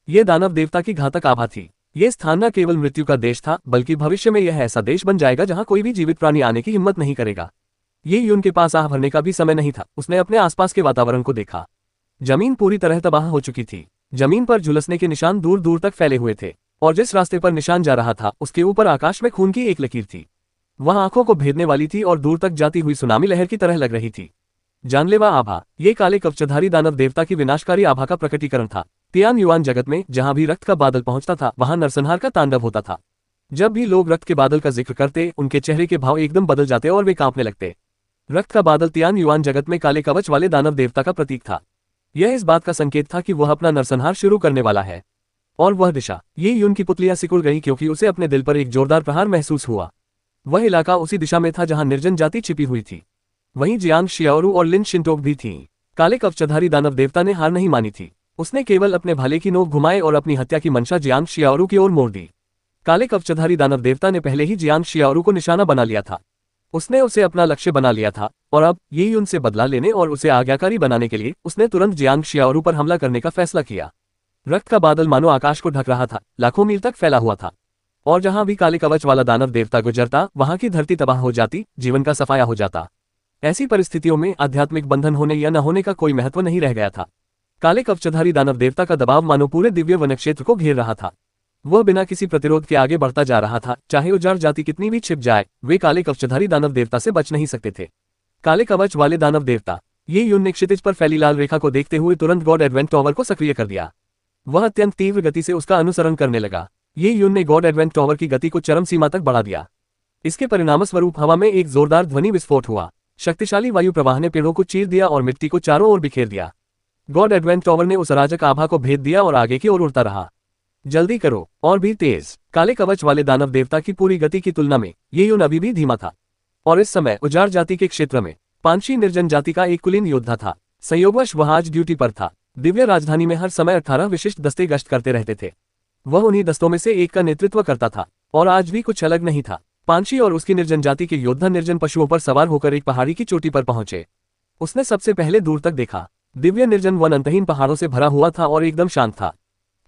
ये दानव देवता की घातक आभा थी। ये स्थान न केवल मृत्यु का देश था, बल्कि भविष्य में यह ऐसा देश बन जाएगा जहां कोई भी जीवित प्राणी आने की हिम्मत नहीं करेगा। ये यून के पास आह भरने का भी समय नहीं था। उसने अपने आसपास के वातावरण को देखा। जमीन पूरी तरह तबाह हो चुकी थी। जमीन पर झुलसने के निशान दूर दूर तक फैले हुए थे और जिस रास्ते पर निशान जा रहा था उसके ऊपर आकाश में खून की एक लकीर थी। वह आंखों को भेदने वाली थी और दूर तक जाती हुई सुनामी लहर की तरह लग रही थी। जानलेवा आभा। ये काले कवचधारी दानव देवता की विनाशकारी आभा का प्रकटीकरण था। तियान युआन जगत में जहां भी रक्त का बादल पहुंचता था, वहां नरसंहार का तांडव होता था। जब भी लोग रक्त के बादल का जिक्र करते, उनके चेहरे के भाव एकदम बदल जाते और वे कांपने लगते। रक्त का बादल तियान युआन जगत में काले कवच वाले दानव देवता का प्रतीक था। यह इस बात का संकेत था कि वह अपना नरसंहार शुरू करने वाला है। और वह दिशा, ये यून की पुतलियां सिकुड़ गई क्योंकि उसे अपने दिल पर एक जोरदार प्रहार महसूस हुआ। वह इलाका उसी दिशा में था जहां निर्जन जाति छिपी हुई थी। वहीं जियांग शियाओरू और लिन शिंटोक भी थीं। काले कवचधारी दानव देवता ने हार नहीं मानी थी। उसने केवल अपने भाले की नोक घुमाए और अपनी हत्या की मंशा जियांग शियाओरू की ओर मोड़ दी। काले कवचधारी दानव देवता ने पहले ही जियांग शियाओरू को निशाना बना लिया था। उसने उसे अपना लक्ष्य बना लिया था और अब ये युन से बदला लेने और उसे आज्ञाकारी बनाने के लिए उसने तुरंत जियांग शियाओरू पर हमला करने का फैसला किया। रक्त का बादल मानो आकाश को ढक रहा था, लाखों मील तक फैला हुआ था, और जहां भी काले कवच वाला दानव देवता गुजरता वहां की धरती तबाह हो जाती, जीवन का सफाया हो जाता। ऐसी परिस्थितियों में आध्यात्मिक बंधन होने या न होने का कोई महत्व नहीं रह गया था। काले कवचधारी दानव देवता का दबाव मानो पूरे दिव्य वन क्षेत्र को घेर रहा था। वह बिना किसी प्रतिरोध के आगे बढ़ता जा रहा था। चाहे उजाड़ जाति कितनी भी छिप जाए, वे काले कवचधारी दानव देवता से बच नहीं सकते थे। काले कवच वाले दानव देवता ये युन ने क्षितिज पर फैली लाल रेखा को देखते हुए तुरंत गॉड एडवेंट टॉवर को सक्रिय कर दिया। वह अत्यंत तीव्र गति से उसका अनुसरण करने लगा। ये युन ने गॉड एडवेंट टॉवर की गति को चरम सीमा तक बढ़ा दिया। इसके परिणामस्वरूप हवा में एक जोरदार ध्वनि विस्फोट हुआ। शक्तिशाली वायु प्रवाह ने पेड़ों को चीर दिया और मिट्टी को चारों ओर बिखेर दिया। गॉड एडवेंट टॉवर ने उस अराजक आभा को भेद दिया और आगे की ओर उड़ता रहा। जल्दी करो, और भी तेज। काले कवच वाले दानव देवता की पूरी गति की तुलना में ये युन अभी भी धीमा था, और इस समय उजाड़ जाति के क्षेत्र में पांची निर्जन जाति का एक कुलीन योद्धा था। संयोगवश वह आज ड्यूटी पर था। दिव्य राजधानी में हर समय 18 विशिष्ट दस्ते गश्त करते रहते थे। वह उन्हीं दस्तों में से एक का नेतृत्व करता था, और आज भी कुछ अलग नहीं था। पांची और उसकी निर्जन जाति के योद्धा निर्जन पशुओं पर सवार होकर एक पहाड़ी की चोटी पर पहुंचे। उसने सबसे पहले दूर तक देखा। दिव्य निर्जन वन अंतहीन पहाड़ों से भरा हुआ था और एकदम शांत था।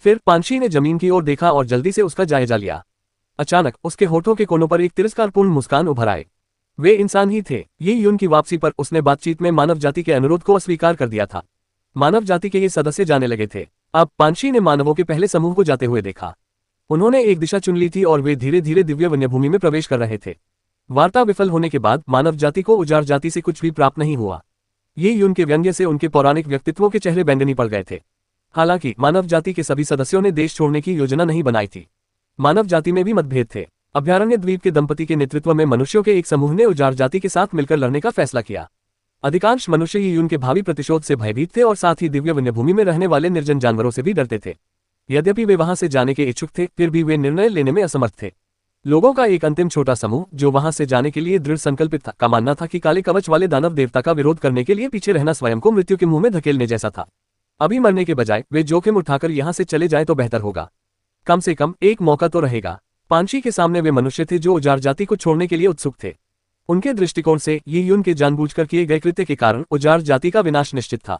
फिर पांची ने जमीन की ओर देखा और जल्दी से उसका जायजा लिया। अचानक उसके होठों के कोनों पर एक तिरस्कारपूर्ण मुस्कान उभर आए। वे इंसान ही थे। ये युन की वापसी पर उसने बातचीत में मानव जाति के अनुरोध को अस्वीकार कर दिया था। मानव जाति के ये सदस्य जाने लगे थे। अब पांची ने मानवों के पहले समूह को जाते हुए देखा। उन्होंने एक दिशा चुन ली थी और वे धीरे धीरे दिव्य वन्यभूमि में प्रवेश कर रहे थे। वार्ता विफल होने के बाद मानव जाति को उजाड़ जाति से कुछ भी प्राप्त नहीं हुआ। ये युन के व्यंग्य से उनके पौराणिक व्यक्तित्वों के चेहरे बैंगनी पड़ गए थे। हालांकि मानव जाति के सभी सदस्यों ने देश छोड़ने की योजना नहीं बनाई थी। मानव जाति में भी मतभेद थे। अभयारण्य द्वीप के दंपति के नेतृत्व में मनुष्यों के एक समूह ने उजाड़ जाति के साथ मिलकर लड़ने का फैसला किया। अधिकांश मनुष्य ये युन के भावी प्रतिशोध से भयभीत थे और साथ ही दिव्य वन्यभूमि में रहने वाले निर्जन जानवरों से भी डरते थे। यद्यपि वे वहां से जाने के इच्छुक थे, फिर भी वे निर्णय लेने में असमर्थ थे। लोगों का एक अंतिम छोटा समूह जो वहां से जाने के लिए दृढ़ संकल्पित था, का मानना था कि काले कवच वाले दानव देवता का विरोध करने के लिए पीछे रहना स्वयं को मृत्यु के मुंह में धकेलने जैसा था। अभी मरने के बजाय वे जोखिम उठाकर यहां से चले जाएं तो बेहतर होगा। कम से कम एक मौका तो रहेगा। पांची के सामने वे मनुष्य थे जो उजाड़ जाति को छोड़ने के लिए उत्सुक थे। उनके दृष्टिकोण से ये युन के जानबूझकर किए गए कृत्य के कारण उजाड़ जाति का विनाश निश्चित था।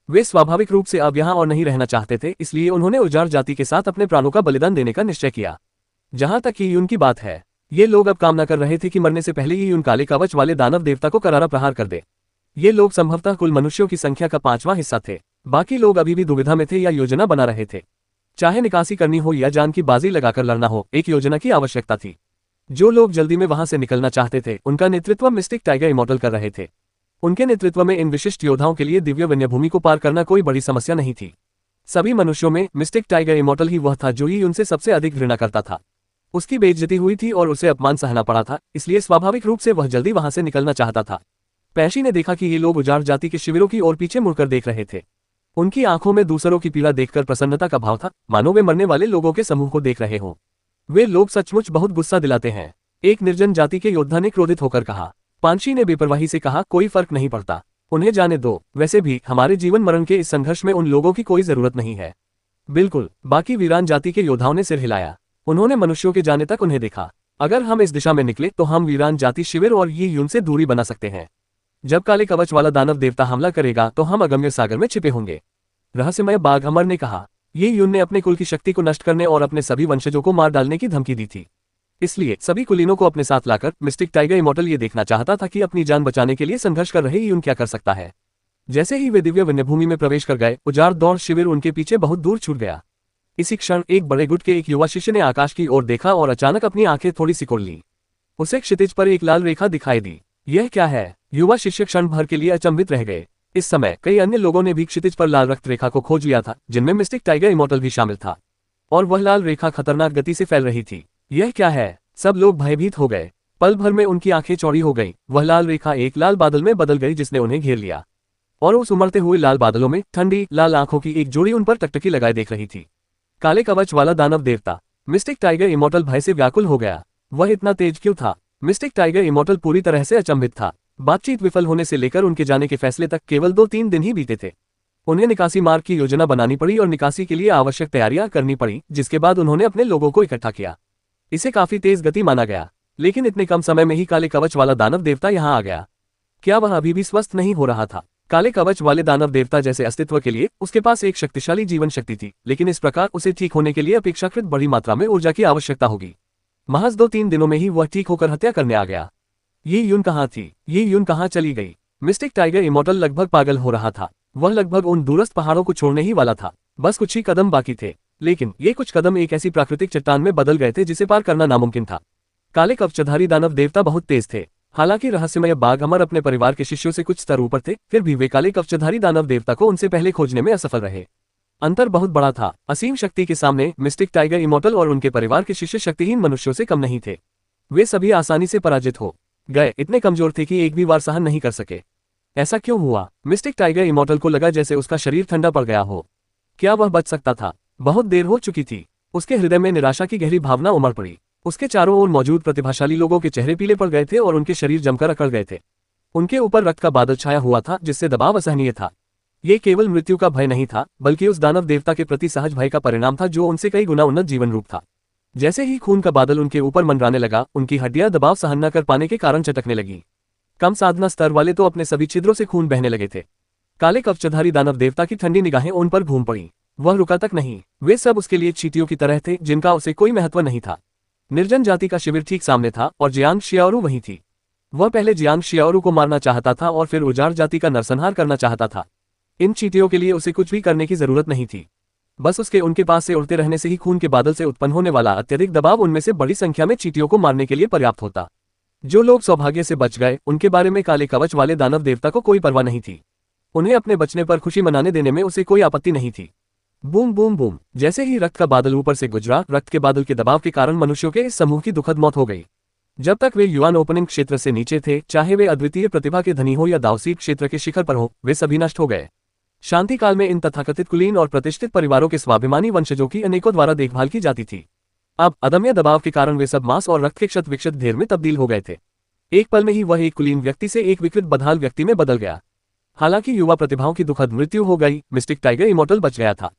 वे स्वाभाविक रूप से अब यहां और नहीं रहना चाहते थे, इसलिए उन्होंने उजाड़ जाति के साथ अपने प्राणों का बलिदान देने का निश्चय किया। जहां तक ये युन की बात है, ये लोग अब कामना कर रहे थे कि मरने से पहले ये युन काले कवच वाले दानव देवता को करारा प्रहार कर दे। ये लोग संभवतः कुल मनुष्यों की संख्या का 5वां हिस्सा थे। बाकी लोग अभी भी दुविधा में थे या योजना बना रहे थे। चाहे निकासी करनी हो या जान की बाजी लगाकर लड़ना हो, एक योजना की आवश्यकता थी। जो लोग जल्दी में वहां से निकलना चाहते थे, उनका नेतृत्व मिस्टिक टाइगर इमॉर्टल कर रहे थे। उनके नेतृत्व में इन विशिष्ट योद्धाओं के लिए दिव्य वन्यभूमि को पार करना कोई बड़ी समस्या नहीं थी। सभी मनुष्यों में मिस्टिक टाइगर इमॉर्टल ही वह था जो ही उनसे सबसे अधिक घृणा करता था। उसकी बेइज्जती हुई थी और उसे अपमान सहना पड़ा था, इसलिए स्वाभाविक रूप से वह जल्दी वहां से निकलना चाहता था। पैशी ने देखा कि ये लोग उजाड़ जाति के शिविरों की ओर पीछे मुड़कर देख रहे थे। उनकी आंखों में दूसरों की पीड़ा देखकर प्रसन्नता का भाव था, मानो वे मरने वाले लोगों के समूह को देख रहे हों। वे लोग सचमुच बहुत गुस्सा दिलाते हैं, एक निर्जन जाति के योद्धा ने क्रोधित होकर कहा। पांची ने बेपरवाही से कहा, कोई फर्क नहीं पड़ता, उन्हें जाने दो। वैसे भी हमारे जीवन मरण के इस संघर्ष में उन लोगों की कोई जरूरत नहीं है। बिल्कुल, बाकी वीरान जाति के योद्धाओं ने सिर हिलाया। उन्होंने मनुष्यों के जाने तक उन्हें देखा। अगर हम इस दिशा में निकले तो हम वीरान जाति शिविर और ये युन से दूरी बना सकते हैं। जब काले कवच वाला दानव देवता हमला करेगा तो हम अगम्य सागर में छिपे होंगे। रहस्यमय बाघ अमर ने कहा। ये युन ने अपने कुल की शक्ति को नष्ट करने और अपने सभी वंशजों को मार डालने की धमकी दी थी। इसलिए सभी कुलीनों को अपने साथ लाकर मिस्टिक टाइगर इमॉर्टल ये देखना चाहता था कि अपनी जान बचाने के लिए संघर्ष कर रहे युन क्या कर सकता है। जैसे ही वे दिव्य वन्यभूमि में प्रवेश कर गए, उजाड़ दौड़ शिविर उनके पीछे बहुत दूर छूट गया। इसी क्षण एक बड़े गुट के एक युवा शिष्य ने आकाश की ओर देखा और अचानक अपनी आंखें थोड़ी सिकोड़ ली। उसे क्षितिज पर एक लाल रेखा दिखाई दी। यह क्या है? युवा शिष्य क्षण भर के लिए अचंभित रह गए। इस समय कई अन्य लोगों ने भी क्षितिज पर लाल रक्त रेखा को खोज लिया था, जिनमें मिस्टिक टाइगर इमॉर्टल भी शामिल था, और वह लाल रेखा खतरनाक गति से फैल रही थी। यह क्या है? सब लोग भयभीत हो गए। पल भर में उनकी आंखें चौड़ी हो गईं। वह लाल रेखा एक लाल बादल में बदल गई जिसने उन्हें घेर लिया, और उस उमड़ते हुए लाल बादलों में ठंडी लाल आंखों की एक जोड़ी उन पर टकटकी लगाए देख रही थी। काले कवच वाला दानव देवता मिस्टिक टाइगर इमॉर्टल भय से व्याकुल हो गया। वह इतना तेज क्यों था? मिस्टिक टाइगर इमॉर्टल पूरी तरह से अचंभित था। बातचीत विफल होने से लेकर उनके जाने के फैसले तक केवल 2-3 दिन ही बीते थे। उन्हें निकासी मार्ग की योजना बनानी पड़ी और निकासी के लिए आवश्यक तैयारियां करनी पड़ी, जिसके बाद उन्होंने अपने लोगों को इकट्ठा किया। इसे काफी तेज गति माना गया, लेकिन इतने कम समय में ही काले कवच वाला दानव देवता यहाँ आ गया। क्या वह अभी भी स्वस्थ नहीं हो रहा था? काले कवच वाले दानव देवता जैसे अस्तित्व के लिए उसके पास एक शक्तिशाली जीवन शक्ति थी, लेकिन इस प्रकार उसे ठीक होने के लिए अपेक्षाकृत बड़ी मात्रा में ऊर्जा की आवश्यकता होगी। महज 2-3 दिनों में ही वह ठीक होकर हत्या करने आ गया। ये यून कहाँ थी? ये यून कहाँ चली गई? मिस्टिक टाइगर इमॉर्टल लगभग पागल हो रहा था। वह लगभग उन दूरस्थ पहाड़ों को छोड़ने ही वाला था। बस कुछ ही कदम बाकी थे, लेकिन ये कुछ कदम एक ऐसी प्राकृतिक चट्टान में बदल गए थे जिसे पार करना नामुमकिन था। काले कवचधारी दानव देवता बहुत तेज थे। हालांकि रहस्यमय बाघ अमर अपने परिवार के शिष्यों से कुछ स्तर ऊपर थे, फिर भी वे काले कवचधारी दानव देवता को उनसे पहले खोजने में असफल रहे। अंतर बहुत बड़ा था। असीम शक्ति के सामने मिस्टिक टाइगर इमॉर्टल और उनके परिवार के शिष्य शक्तिहीन मनुष्यों से कम नहीं थे। वे सभी आसानी से पराजित हो गए, इतने कमजोर थे कि एक भी वार सहन नहीं कर सके। ऐसा क्यों हुआ? मिस्टिक टाइगर इमॉर्टल को लगा जैसे उसका शरीर ठंडा पड़ गया हो। क्या वह बच सकता था? बहुत देर हो चुकी थी। उसके हृदय में निराशा की गहरी भावना उमड़ पड़ी। उसके चारों ओर मौजूद प्रतिभाशाली लोगों के चेहरे पीले पड़ गए थे और उनके शरीर जमकर अकड़ गए थे। उनके ऊपर रक्त का बादल छाया हुआ था, जिससे दबाव असहनीय था। ये केवल मृत्यु का भय नहीं था, बल्कि उस दानव देवता के प्रति सहज भय का परिणाम था जो उनसे कई गुना उन्नत जीवन रूप था। जैसे ही खून का बादल उनके ऊपर मंडराने लगा, उनकी हड्डियां दबाव सहन न कर पाने के कारण चटकने लगी। कम साधना स्तर वाले तो अपने सभी छिद्रों से खून बहने लगे थे। काले कवचधारी दानव देवता की ठंडी निगाहें उन पर घूम पड़ी। वह रुका तक नहीं। वे सब उसके लिए चींटियों की तरह थे, जिनका उसे कोई महत्व नहीं था। निर्जन जाति का शिविर ठीक सामने था और जियांग शियाओरू वहीं थी। वह पहले जियांग शियाओरू को मारना चाहता था और फिर उजाड़ जाति का नरसंहार करना चाहता था। इन चींटियों के लिए उसे कुछ भी करने की जरूरत नहीं थी। बस उसके उनके पास से उड़ते रहने से ही खून के बादल से उत्पन्न होने वाला अत्यधिक दबाव उनमें से बड़ी संख्या में चींटियों को मारने के लिए पर्याप्त होता। जो लोग सौभाग्य से बच गए, उनके बारे में काले कवच वाले दानव देवता को कोई परवाह नहीं थी। उन्हें अपने बचने पर खुशी मनाने देने में उसे कोई आपत्ति नहीं थी। बूम बूम बूम, जैसे ही रक्त का बादल ऊपर से गुजरा, रक्त के बादल के दबाव के कारण मनुष्यों के इस समूह की दुखद मौत हो गई। जब तक वे युआन ओपनिंग क्षेत्र से नीचे थे, चाहे वे अद्वितीय प्रतिभा के धनी हो या दावसीट क्षेत्र के शिखर पर हो, वे सभी नष्ट हो गए। शांति काल में इन तथाकथित कुलीन और प्रतिष्ठित परिवारों के स्वाभिमानी वंशजों की अनेकों द्वारा देखभाल की जाती थी। अब अदम्य दबाव के कारण वे सब मांस और रक्त के क्षत विक्षत ढेर में तब्दील हो गए थे। एक पल में ही वह एक कुलीन व्यक्ति से एक विकृत बदहाल व्यक्ति में बदल गया। हालांकि युवा प्रतिभाओं की दुखद मृत्यु हो गई, मिस्टिक टाइगर इमॉर्टल बच गया था।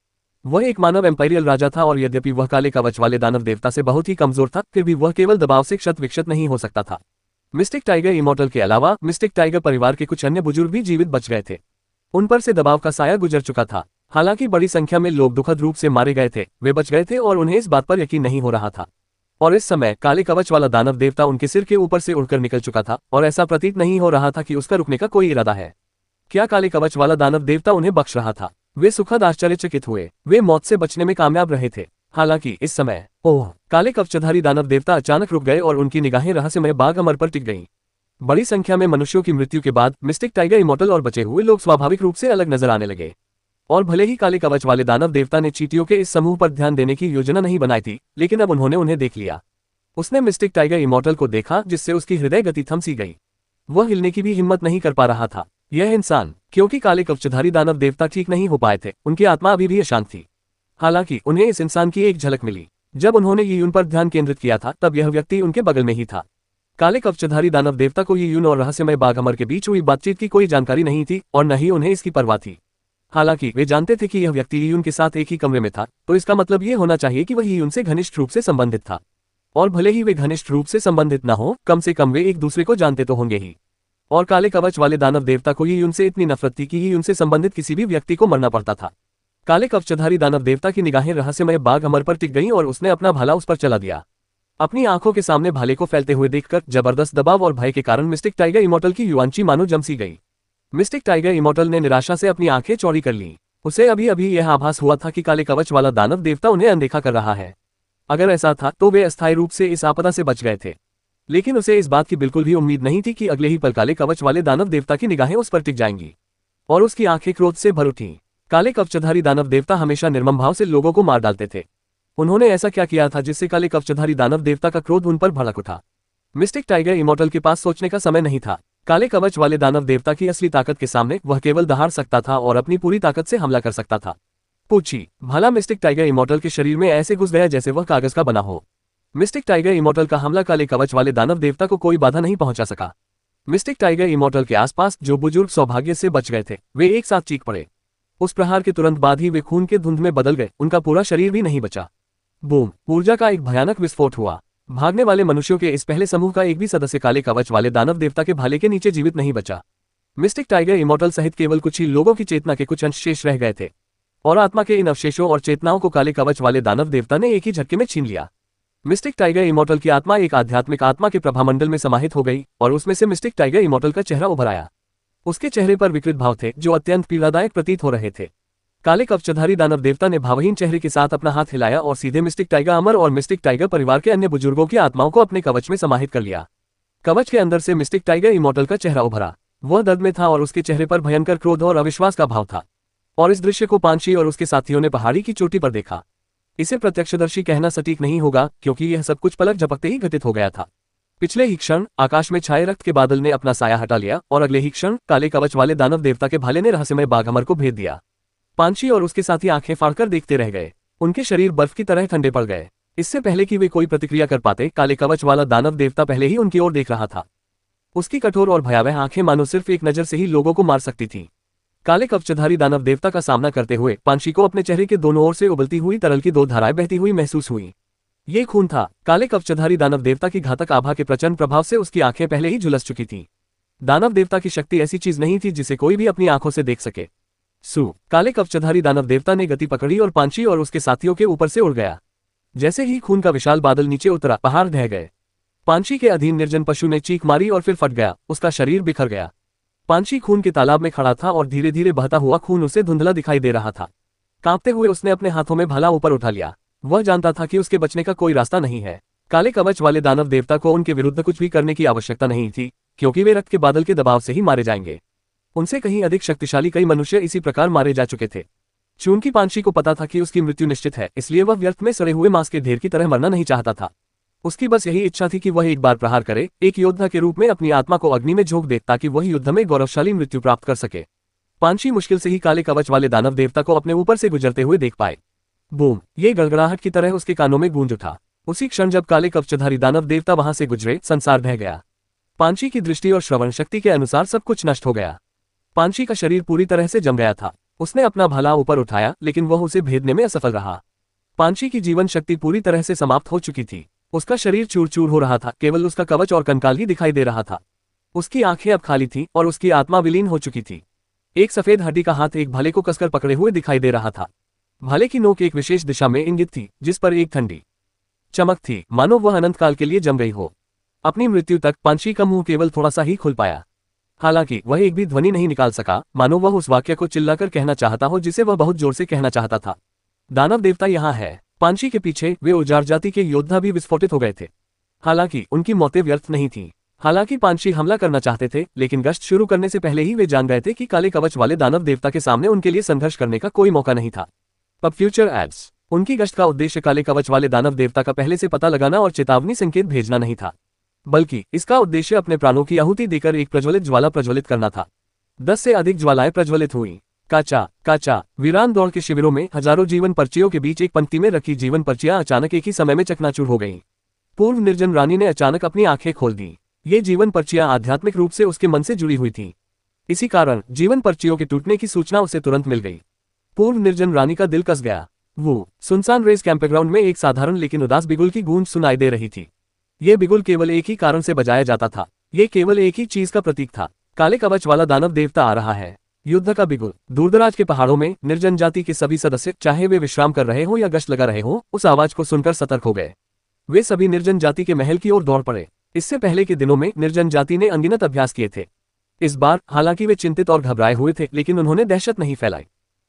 वह एक मानव एम्पायरियल राजा था और यद्यपि वह काले कवच वाले दानव देवता से बहुत ही कमजोर था, फिर भी वह केवल दबाव से क्षत विक्षत नहीं हो सकता था। मिस्टिक टाइगर इमॉर्टल के अलावा मिस्टिक टाइगर परिवार के कुछ अन्य बुजुर्ग भी जीवित बच गए थे। उन पर से दबाव का साया गुजर चुका था। हालांकि बड़ी संख्या में लोग दुखद रूप से मारे गए थे, वे बच गए थे और उन्हें इस बात पर यकीन नहीं हो रहा था। और इस समय काले कवच वाला दानव देवता उनके सिर के ऊपर से उड़कर निकल चुका था और ऐसा प्रतीत नहीं हो रहा था कि उसका रुकने का कोई इरादा है। क्या काले कवच वाला दानव देवता उन्हें बख्श रहा था? वे सुखद आश्चर्यचकित हुए। वे मौत से बचने में कामयाब रहे थे। हालांकि इस समय काले कवचधारी दानव देवता अचानक रुक गए और उनकी निगाहें रहस्यमय बाघ अमर पर टिक गईं। बड़ी संख्या में मनुष्यों की मृत्यु के बाद मिस्टिक टाइगर इमॉर्टल और बचे हुए लोग स्वाभाविक रूप से अलग नजर आने लगे। और भले ही काले कवच वाले दानव देवता ने चींटियों के इस समूह पर ध्यान देने की योजना नहीं बनाई थी, लेकिन अब उन्होंने उन्हें देख लिया। उसने मिस्टिक टाइगर इमॉर्टल को देखा, जिससे उसकी हृदय गति थम सी गई। वह हिलने की भी हिम्मत नहीं कर पा रहा था। यह इंसान, क्योंकि काले कवचधारी दानव देवता ठीक नहीं हो पाए थे, उनकी आत्मा अभी भी अशांत थी। हालांकि उन्हें इस इंसान की एक झलक मिली। जब उन्होंने यीयून पर ध्यान केंद्रित किया था, तब यह व्यक्ति उनके बगल में ही था। काले कवचधारी दानव देवता को यीयून और रहस्यमय बाघ अमर के बीच हुई बातचीत की कोई जानकारी नहीं थी और न ही उन्हें इसकी परवाह थी। हालांकि वे जानते थे कि यह व्यक्ति यीयून के साथ एक ही कमरे में था, तो इसका मतलब यह होना चाहिए कि वह यीयून से घनिष्ठ रूप से संबंधित था। और भले ही वे घनिष्ठ रूप से संबंधित न हो, कम से कम वे एक दूसरे को जानते तो होंगे ही। और काले कवच वाले दानव देवता को यीयून से इतनी नफरत थी कि यीयून से संबंधित किसी भी व्यक्ति को मरना पड़ता था। काले कवचधारी दानव देवता की निगाहें रहस्यमय बाघ अमर पर टिक गईं और उसने अपना भाला उस पर चला दिया। अपनी आंखों के सामने भाले को फैलते हुए देखकर जबरदस्त दबाव और भय के कारण मिस्टिक टाइगर इमॉर्टल की युआंची मानो जम सी गई। मिस्टिक टाइगर इमॉर्टल ने निराशा से अपनी आंखें चौड़ी कर लीं। उसे अभी अभी यह आभास हुआ था कि काले कवच वाला दानव देवता उन्हें अनदेखा कर रहा है। अगर ऐसा था तो वे अस्थायी रूप से इस आपदा से बच गए थे, लेकिन उसे इस बात की बिल्कुल भी उम्मीद नहीं थी कि अगले ही पल काले कवच वाले दानव देवता की निगाहें उस पर टिक जाएंगी और उसकी आंखें क्रोध से भर उठीं। काले कवचधारी दानव देवता हमेशा निर्मम भाव से लोगों को मार डालते थे। उन्होंने ऐसा क्या किया था जिससे काले कवचधारी दानव देवता का क्रोध उन पर भड़क उठा? मिस्टिक टाइगर इमॉर्टल के पास सोचने का समय नहीं था। काले कवच वाले दानव देवता की असली ताकत के सामने वह केवल दहाड़ सकता था और अपनी पूरी ताकत से हमला कर सकता था। पूछी, भला मिस्टिक टाइगर इमॉर्टल के शरीर में ऐसे घुस गया जैसे वह कागज का बना हो। मिस्टिक टाइगर इमोर्टल का हमला काले कवच वाले दानव देवता को कोई बाधा नहीं पहुंचा सका। मिस्टिक टाइगर इमोर्टल के आसपास जो बुजुर्ग सौभाग्य से बच गए थे वे एक साथ चीख पड़े। उस प्रहार के तुरंत बाद ही वे खून के धुंध में बदल गए, उनका पूरा शरीर भी नहीं बचा। बूम! ऊर्जा का एक भयानक विस्फोट हुआ। भागने वाले मनुष्यों के इस पहले समूह का एक भी सदस्य काले कवच वाले दानव देवता के भाले के नीचे जीवित नहीं बचा। मिस्टिक टाइगर इमोर्टल सहित केवल कुछ ही लोगों की चेतना के कुछ अंश शेष रह गए थे और आत्मा के इन अवशेषों और चेतनाओं को काले कवच वाले दानव देवता ने एक ही झटके में छीन लिया। मिस्टिक टाइगर इमोर्टल की आत्मा एक आध्यात्मिक आत्मा के प्रभामंडल में समाहित हो गई और उसमें से मिस्टिक टाइगर इमोर्टल का चेहरा उभर आया। उसके चेहरे पर विकृत भाव थे जो अत्यंत पीड़ादायक प्रतीत हो रहे थे। काले कवचधारी दानव देवता ने भावहीन चेहरे के साथ अपना हाथ हिलाया और सीधे मिस्टिक टाइगर अमर और मिस्टिक टाइगर परिवार के अन्य बुजुर्गों की आत्माओं को अपने कवच में समाहित कर लिया। कवच के अंदर से मिस्टिक टाइगर इमोर्टल का चेहरा उभरा। वह दर्द में था और उसके चेहरे पर भयंकर क्रोध और अविश्वास का भाव था। और इस दृश्य को पांची और उसके साथियों ने पहाड़ी की चोटी पर देखा। इसे प्रत्यक्षदर्शी कहना सटीक नहीं होगा क्योंकि यह सब कुछ पलक झपकते ही घटित हो गया था। पिछले ही क्षण आकाश में छाए रक्त के बादल ने अपना साया हटा लिया और अगले ही क्षण काले कवच वाले दानव देवता के भाले ने रहस्यमय बाघमर को भेद दिया। पांची और उसके साथी आंखें फाड़कर देखते रह गए। उनके शरीर बर्फ की तरह ठंडे पड़ गए। इससे पहले कि वे कोई प्रतिक्रिया कर पाते, काले कवच वाला दानव देवता पहले ही उनकी ओर देख रहा था। उसकी कठोर और भयावह आंखें मानो सिर्फ एक नजर से ही लोगों को मार सकती थीं। काले कवचधारी दानव देवता का सामना करते हुए पांची को अपने चेहरे के दोनों ओर से उबलती हुई तरल की दो धाराएं बहती हुई महसूस हुई। ये खून था। काले कवचधारी दानव देवता की घातक आभा के प्रचंड प्रभाव से उसकी आंखें पहले ही झुलस चुकी थीं। दानव देवता की शक्ति ऐसी चीज नहीं थी जिसे कोई भी अपनी आंखों से देख सके। काले कवचधारी दानव देवता ने गति पकड़ी और पांची और उसके साथियों के ऊपर से उड़ गया। जैसे ही खून का विशाल बादल नीचे उतरा, पहाड़ ढह गए। पांची के अधीन निर्जन पशु ने चीख मारी और फिर फट गया। उसका शरीर बिखर गया। पांची खून के तालाब में खड़ा था और धीरे धीरे बहता हुआ खून उसे धुंधला दिखाई दे रहा था। कांपते हुए उसने अपने हाथों में भाला ऊपर उठा लिया। वह जानता था कि उसके बचने का कोई रास्ता नहीं है। काले कवच वाले दानव देवता को उनके विरुद्ध कुछ भी करने की आवश्यकता नहीं थी क्योंकि वे रक्त के बादल के दबाव से ही मारे जाएंगे। उनसे कहीं अधिक शक्तिशाली कई मनुष्य इसी प्रकार मारे जा चुके थे। चूंकि पांची को पता था कि उसकी मृत्यु निश्चित है, इसलिए वह व्यर्थ में सड़े हुए मांस के ढेर की तरह मरना नहीं चाहता था। उसकी बस यही इच्छा थी कि वह एक बार प्रहार करे, एक योद्धा के रूप में अपनी आत्मा को अग्नि में झोंक दे ताकि वह युद्ध में गौरवशाली मृत्यु प्राप्त कर सके। पांची मुश्किल से ही काले कवच वाले दानव देवता को अपने ऊपर से गुजरते हुए देख पाए। बूम! ये गड़गड़ाहट की तरह उसके कानों में गूंज उठा। उसी क्षण जब काले कवचधारी दानव देवता वहां से गुजरे, संसार ढह गया। पांची की दृष्टि और श्रवण शक्ति के अनुसार सब कुछ नष्ट हो गया। पांची का शरीर पूरी तरह से जम गया था। उसने अपना भाला ऊपर उठाया लेकिन वह उसे भेदने में असफल रहा। पांची की जीवन शक्ति पूरी तरह से समाप्त हो चुकी थी। उसका शरीर चूर चूर हो रहा था, केवल उसका कवच और कंकाल ही दिखाई दे रहा था। उसकी आंखें अब खाली थीं और उसकी आत्मा विलीन हो चुकी थी। एक सफेद हड्डी का हाथ एक भाले को कसकर पकड़े हुए दिखाई दे रहा था। भाले की नोक एक विशेष दिशा में इंगित थी जिस पर एक ठंडी चमक थी, मानो वह अनंत काल के लिए जम गई हो। अपनी मृत्यु तक पांची का मुंह केवल थोड़ा सा ही खुल पाया। हालांकि वह एक भी ध्वनि नहीं निकाल सका, मानो वह उस वाक्य को चिल्लाकर कहना चाहता हो जिसे वह बहुत जोर से कहना चाहता था। दानव देवता यहाँ है। पांची के पीछे वे उजार जाति के योद्धा भी विस्फोटित हो गए थे। हालांकि उनकी मौतें व्यर्थ नहीं थीं। हालांकि पांची हमला करना चाहते थे, लेकिन गश्त शुरू करने से पहले ही वे जान गए थे कि काले कवच वाले दानव देवता के सामने उनके लिए संघर्ष करने का कोई मौका नहीं था। अब फ्यूचर एड्स। उनकी गश्त का उद्देश्य काले कवच वाले दानव देवता का पहले से पता लगाना और चेतावनी संकेत भेजना नहीं था, बल्कि इसका उद्देश्य अपने प्राणों की आहुति देकर एक प्रज्वलित ज्वाला प्रज्वलित करना था। 10 से अधिक ज्वालाएं प्रज्वलित हुई। काचा वीरान दौड़ के शिविरों में हजारों जीवन पर्चियों के बीच एक पंक्ति में रखी जीवन पर्चियां अचानक एक ही समय में चकनाचूर हो गईं। पूर्व निर्जन रानी ने अचानक अपनी आंखें खोल दी। ये जीवन पर्चियां आध्यात्मिक रूप से उसके मन से जुड़ी हुई थीं। इसी कारण जीवन पर्चियों के टूटने की सूचना उसे तुरंत मिल गई। पूर्व निर्जन रानी का दिल कस गया। वो सुनसान रेस कैंपग्राउंड में एक साधारण लेकिन उदास बिगुल की गूंज सुनाई दे रही थी। ये बिगुल केवल एक ही कारण से बजाया जाता था। ये केवल एक ही चीज का प्रतीक था। काले कवच वाला दानव देवता आ रहा है। युद्ध का बिगुल। दूरदराज के पहाड़ों में निर्जन जाति के सभी सदस्य, चाहे वे विश्राम कर रहे हो या गश्त लगा रहे हो, उस आवाज को सुनकर सतर्क हो गए। वे सभी निर्जन जाति के महल की ओर दौड़ पड़े। इससे पहले के दिनों में निर्जन जाति ने अनगिनत अभ्यास किए थे। इस बार हालांकि वे चिंतित और घबराए हुए थे, लेकिन उन्होंने दहशत नहीं फैलाई।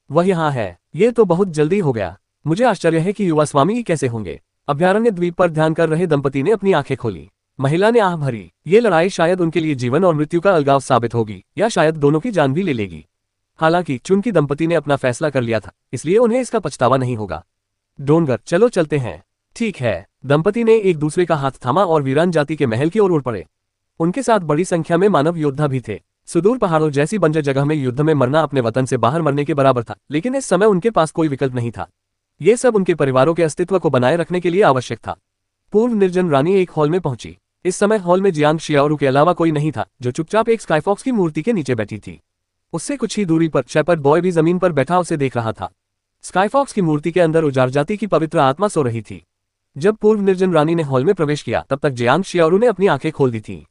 वह यहाँ है। ये तो बहुत जल्दी हो गया। मुझे आश्चर्य है कि युवा स्वामी कैसे होंगे। अभयारण्य द्वीप पर ध्यान कर रहे दंपति ने अपनी आंखें खोली। महिला ने आह भरी। ये लड़ाई शायद उनके लिए जीवन और मृत्यु का अलगाव साबित होगी, या शायद दोनों की जान भी ले लेगी। हालांकि चूंकि दंपति ने अपना फैसला कर लिया था, इसलिए उन्हें इसका पछतावा नहीं होगा। डोंगर, चलो चलते हैं। ठीक है। दंपति ने एक दूसरे का हाथ थामा और वीरान जाति के महल की ओर उड़ पड़े। उनके साथ बड़ी संख्या में मानव योद्धा भी थे। सुदूर पहाड़ों जैसी बंजर जगह में युद्ध में मरना अपने वतन से बाहर मरने के बराबर था, लेकिन इस समय उनके पास कोई विकल्प नहीं था। ये सब उनके परिवारों के अस्तित्व को बनाए रखने के लिए आवश्यक था। पूर्व निर्जन रानी एक हॉल में पहुंची। इस समय हॉल में जियांग शियाओरू के अलावा कोई नहीं था, जो चुपचाप एक स्काईफॉक्स की मूर्ति के नीचे बैठी थी। उससे कुछ ही दूरी पर शेपर्ड बॉय भी जमीन पर बैठा उसे देख रहा था। स्काईफॉक्स की मूर्ति के अंदर उजार जाति की पवित्र आत्मा सो रही थी। जब पूर्व निर्जन रानी ने हॉल में प्रवेश किया तब तक जियांग शियाओरू ने अपनी आंखें खोल दी थी।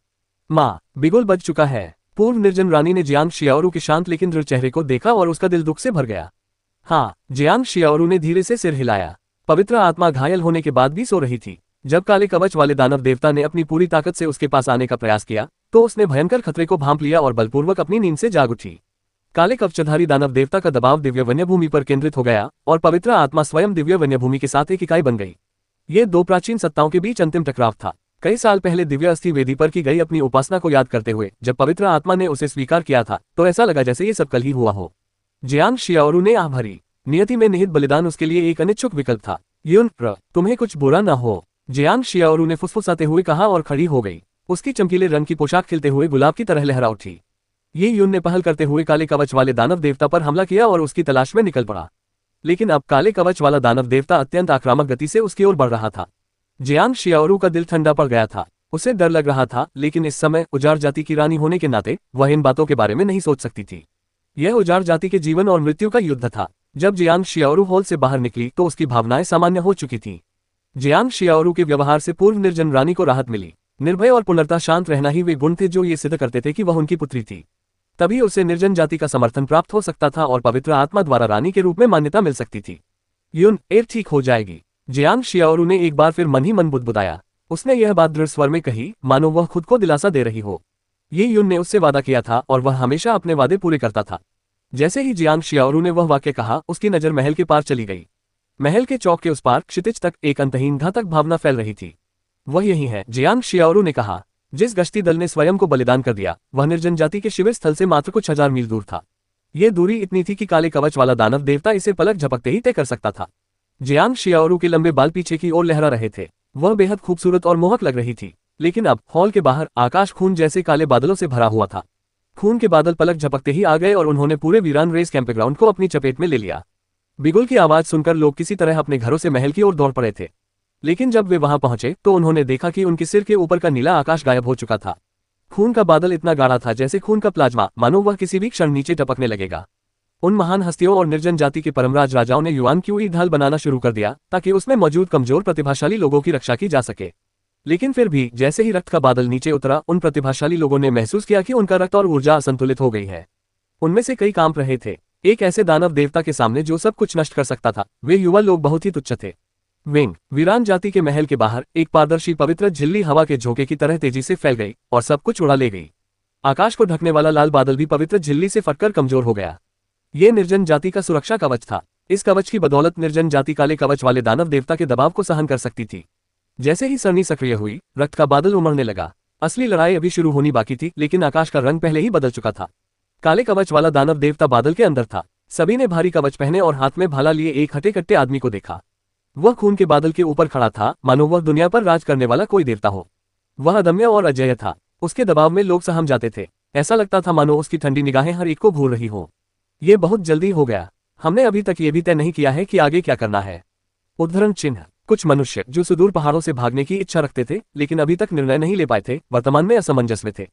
माँ, बिगुल बज चुका है। पूर्व निर्जन रानी ने जियांग शियाओरू के शांत लेकिन दृढ़ चेहरे को देखा और उसका दिल दुख से भर गया। हाँ, जियांग शियाओरू ने धीरे से सिर हिलाया। पवित्र आत्मा घायल होने के बाद भी सो रही थी। जब काले कवच वाले दानव देवता ने अपनी पूरी ताकत से उसके पास आने का प्रयास किया तो उसने भयंकर खतरे को भांप लिया और बलपूर्वक अपनी नींद से जाग उठी। काले कवचधारी दानव देवता का दबाव दिव्य वन्यभूमि पर केंद्रित हो गया और पवित्र आत्मा स्वयं दिव्य वन्यभूमि के साथ एक इकाई बन गई। ये दो प्राचीन सत्ताओं के बीच अंतिम टकराव था। कई साल पहले दिव्य अस्थि वेदी पर की गई अपनी उपासना को याद करते हुए जब पवित्र आत्मा ने उसे स्वीकार किया था तो ऐसा लगा जैसे ये सब कल ही हुआ हो। जियांग शियाओरू ने आह भरी। नियति में निहित बलिदान उसके लिए एक अनिच्छुक विकल्प था। युन, तुम्हें कुछ बुरा न हो, जियांग शियाओरू ने फुसफुसाते हुए कहा और खड़ी हो गई। उसकी चमकीले रंग की पोशाक खिलते हुए गुलाब की तरह लहरा उठी। ये युन ने पहल करते हुए काले कवच वाले दानव देवता पर हमला किया और उसकी तलाश में निकल पड़ा। लेकिन अब काले कवच वाला दानव देवता अत्यंत आक्रामक गति से उसकी ओर बढ़ रहा था। जियांग शियाओरू का दिल ठंडा पड़ गया था। उसे डर लग रहा था, लेकिन इस समय उजार जाति की रानी होने के नाते वह इन बातों के बारे में नहीं सोच सकती थी। यह उजार जाति के जीवन और मृत्यु का युद्ध था। जब जियांग शियाओरू हॉल से बाहर निकली तो उसकी भावनाएं सामान्य हो चुकी थीं। जियांग शियाओरू के व्यवहार से पूर्व निर्जन रानी को राहत मिली। निर्भय और पूर्णतः शांत रहना ही वे गुण थे जो ये सिद्ध करते थे कि वह उनकी पुत्री थी। तभी उसे निर्जन जाति का समर्थन प्राप्त हो सकता था और पवित्र आत्मा द्वारा रानी के रूप में मान्यता मिल सकती थी। युन, ठीक हो जाएगी, जियांग शियाओरू ने एक बार फिर मन ही मन बुदबुदाया। उसने यह बात दृढ़ स्वर में कही, मानो वह खुद को दिलासा दे रही हो। ये युन ने उससे वादा किया था और वह हमेशा अपने वादे पूरे करता था। जैसे ही जियांग शियाओरू ने वह वाक्य कहा, उसकी नजर महल के पार चली गई। महल के चौक के उस पार क्षितिज तक एक अंतहीन घातक भावना फैल रही थी। वह यही है, जियांग शियाओरू ने कहा। जिस गश्ती दल ने स्वयं को बलिदान कर दिया वह निर्जन जाति के शिविर स्थल से मात्र कुछ हजार मील दूर था। यह दूरी इतनी थी कि काले कवच वाला दानव देवता इसे पलक झपकते ही तय कर सकता था। जियांग शियाओरू के लंबे बाल पीछे की ओर लहरा रहे थे। वह बेहद खूबसूरत और मोहक लग रही थी। लेकिन अब हॉल के बाहर आकाश खून जैसे काले बादलों से भरा हुआ था। खून के बादल पलक झपकते ही आ गए और उन्होंने पूरे वीरान रेस कैंपग्राउंड को अपनी चपेट में ले लिया। बिगुल की आवाज सुनकर लोग किसी तरह अपने घरों से महल की ओर दौड़ पड़े थे। लेकिन जब वे वहां पहुंचे तो उन्होंने देखा कि उनके सिर के ऊपर का नीला आकाश गायब हो चुका था। खून का बादल इतना गाढ़ा था जैसे खून का प्लाज्मा, मानो वह किसी भी क्षण नीचे टपकने लगेगा। उन महान हस्तियों और निर्जन जाति के परमराज राजाओं ने युआन क्यूई ढाल बनाना शुरू कर दिया ताकि उसमें मौजूद कमजोर प्रतिभाशाली लोगों की रक्षा की जा सके। लेकिन फिर भी जैसे ही रक्त का बादल नीचे उतरा, उन प्रतिभाशाली लोगों ने महसूस किया कि उनका रक्त और ऊर्जा असंतुलित हो गई है। उनमें से कई कांप रहे थे। एक ऐसे दानव देवता के सामने जो सब कुछ नष्ट कर सकता था, वे युवा लोग बहुत ही तुच्छ थे। विंग, वीरान जाति के महल के बाहर एक पारदर्शी पवित्र झिल्ली हवा के झोंके की तरह तेजी से फैल गई और सब कुछ उड़ा ले गई। आकाश को ढकने वाला लाल बादल भी पवित्र झिल्ली से फटकर कमजोर हो गया। ये निर्जन जाति का सुरक्षा कवच था। इस कवच की बदौलत निर्जन जाति काले कवच वाले दानव देवता के दबाव को सहन कर सकती थी। जैसे ही सरनी सक्रिय हुई, रक्त का बादल उमड़ने लगा। असली लड़ाई अभी शुरू होनी बाकी थी, लेकिन आकाश का रंग पहले ही बदल चुका था। काले कवच वाला दानव देवता बादल के अंदर था। सभी ने भारी कवच पहने और हाथ में भाला लिए एक हटे कट्टे आदमी को देखा। वह खून के बादल के ऊपर खड़ा था, मानो वह दुनिया पर राज करने वाला कोई देवता हो। वह अदम्य और अजेय था। उसके दबाव में लोग सहम जाते थे। ऐसा लगता था मानो उसकी ठंडी निगाहें हर एक को घूर रही हो। ये बहुत जल्दी हो गया। हमने अभी तक ये भी तय नहीं किया है कि आगे क्या करना है। उद्धरण चिन्ह। कुछ मनुष्य जो सुदूर पहाड़ों से भागने की इच्छा रखते थे लेकिन अभी तक निर्णय नहीं ले पाए थे, वर्तमान में असमंजस में थे।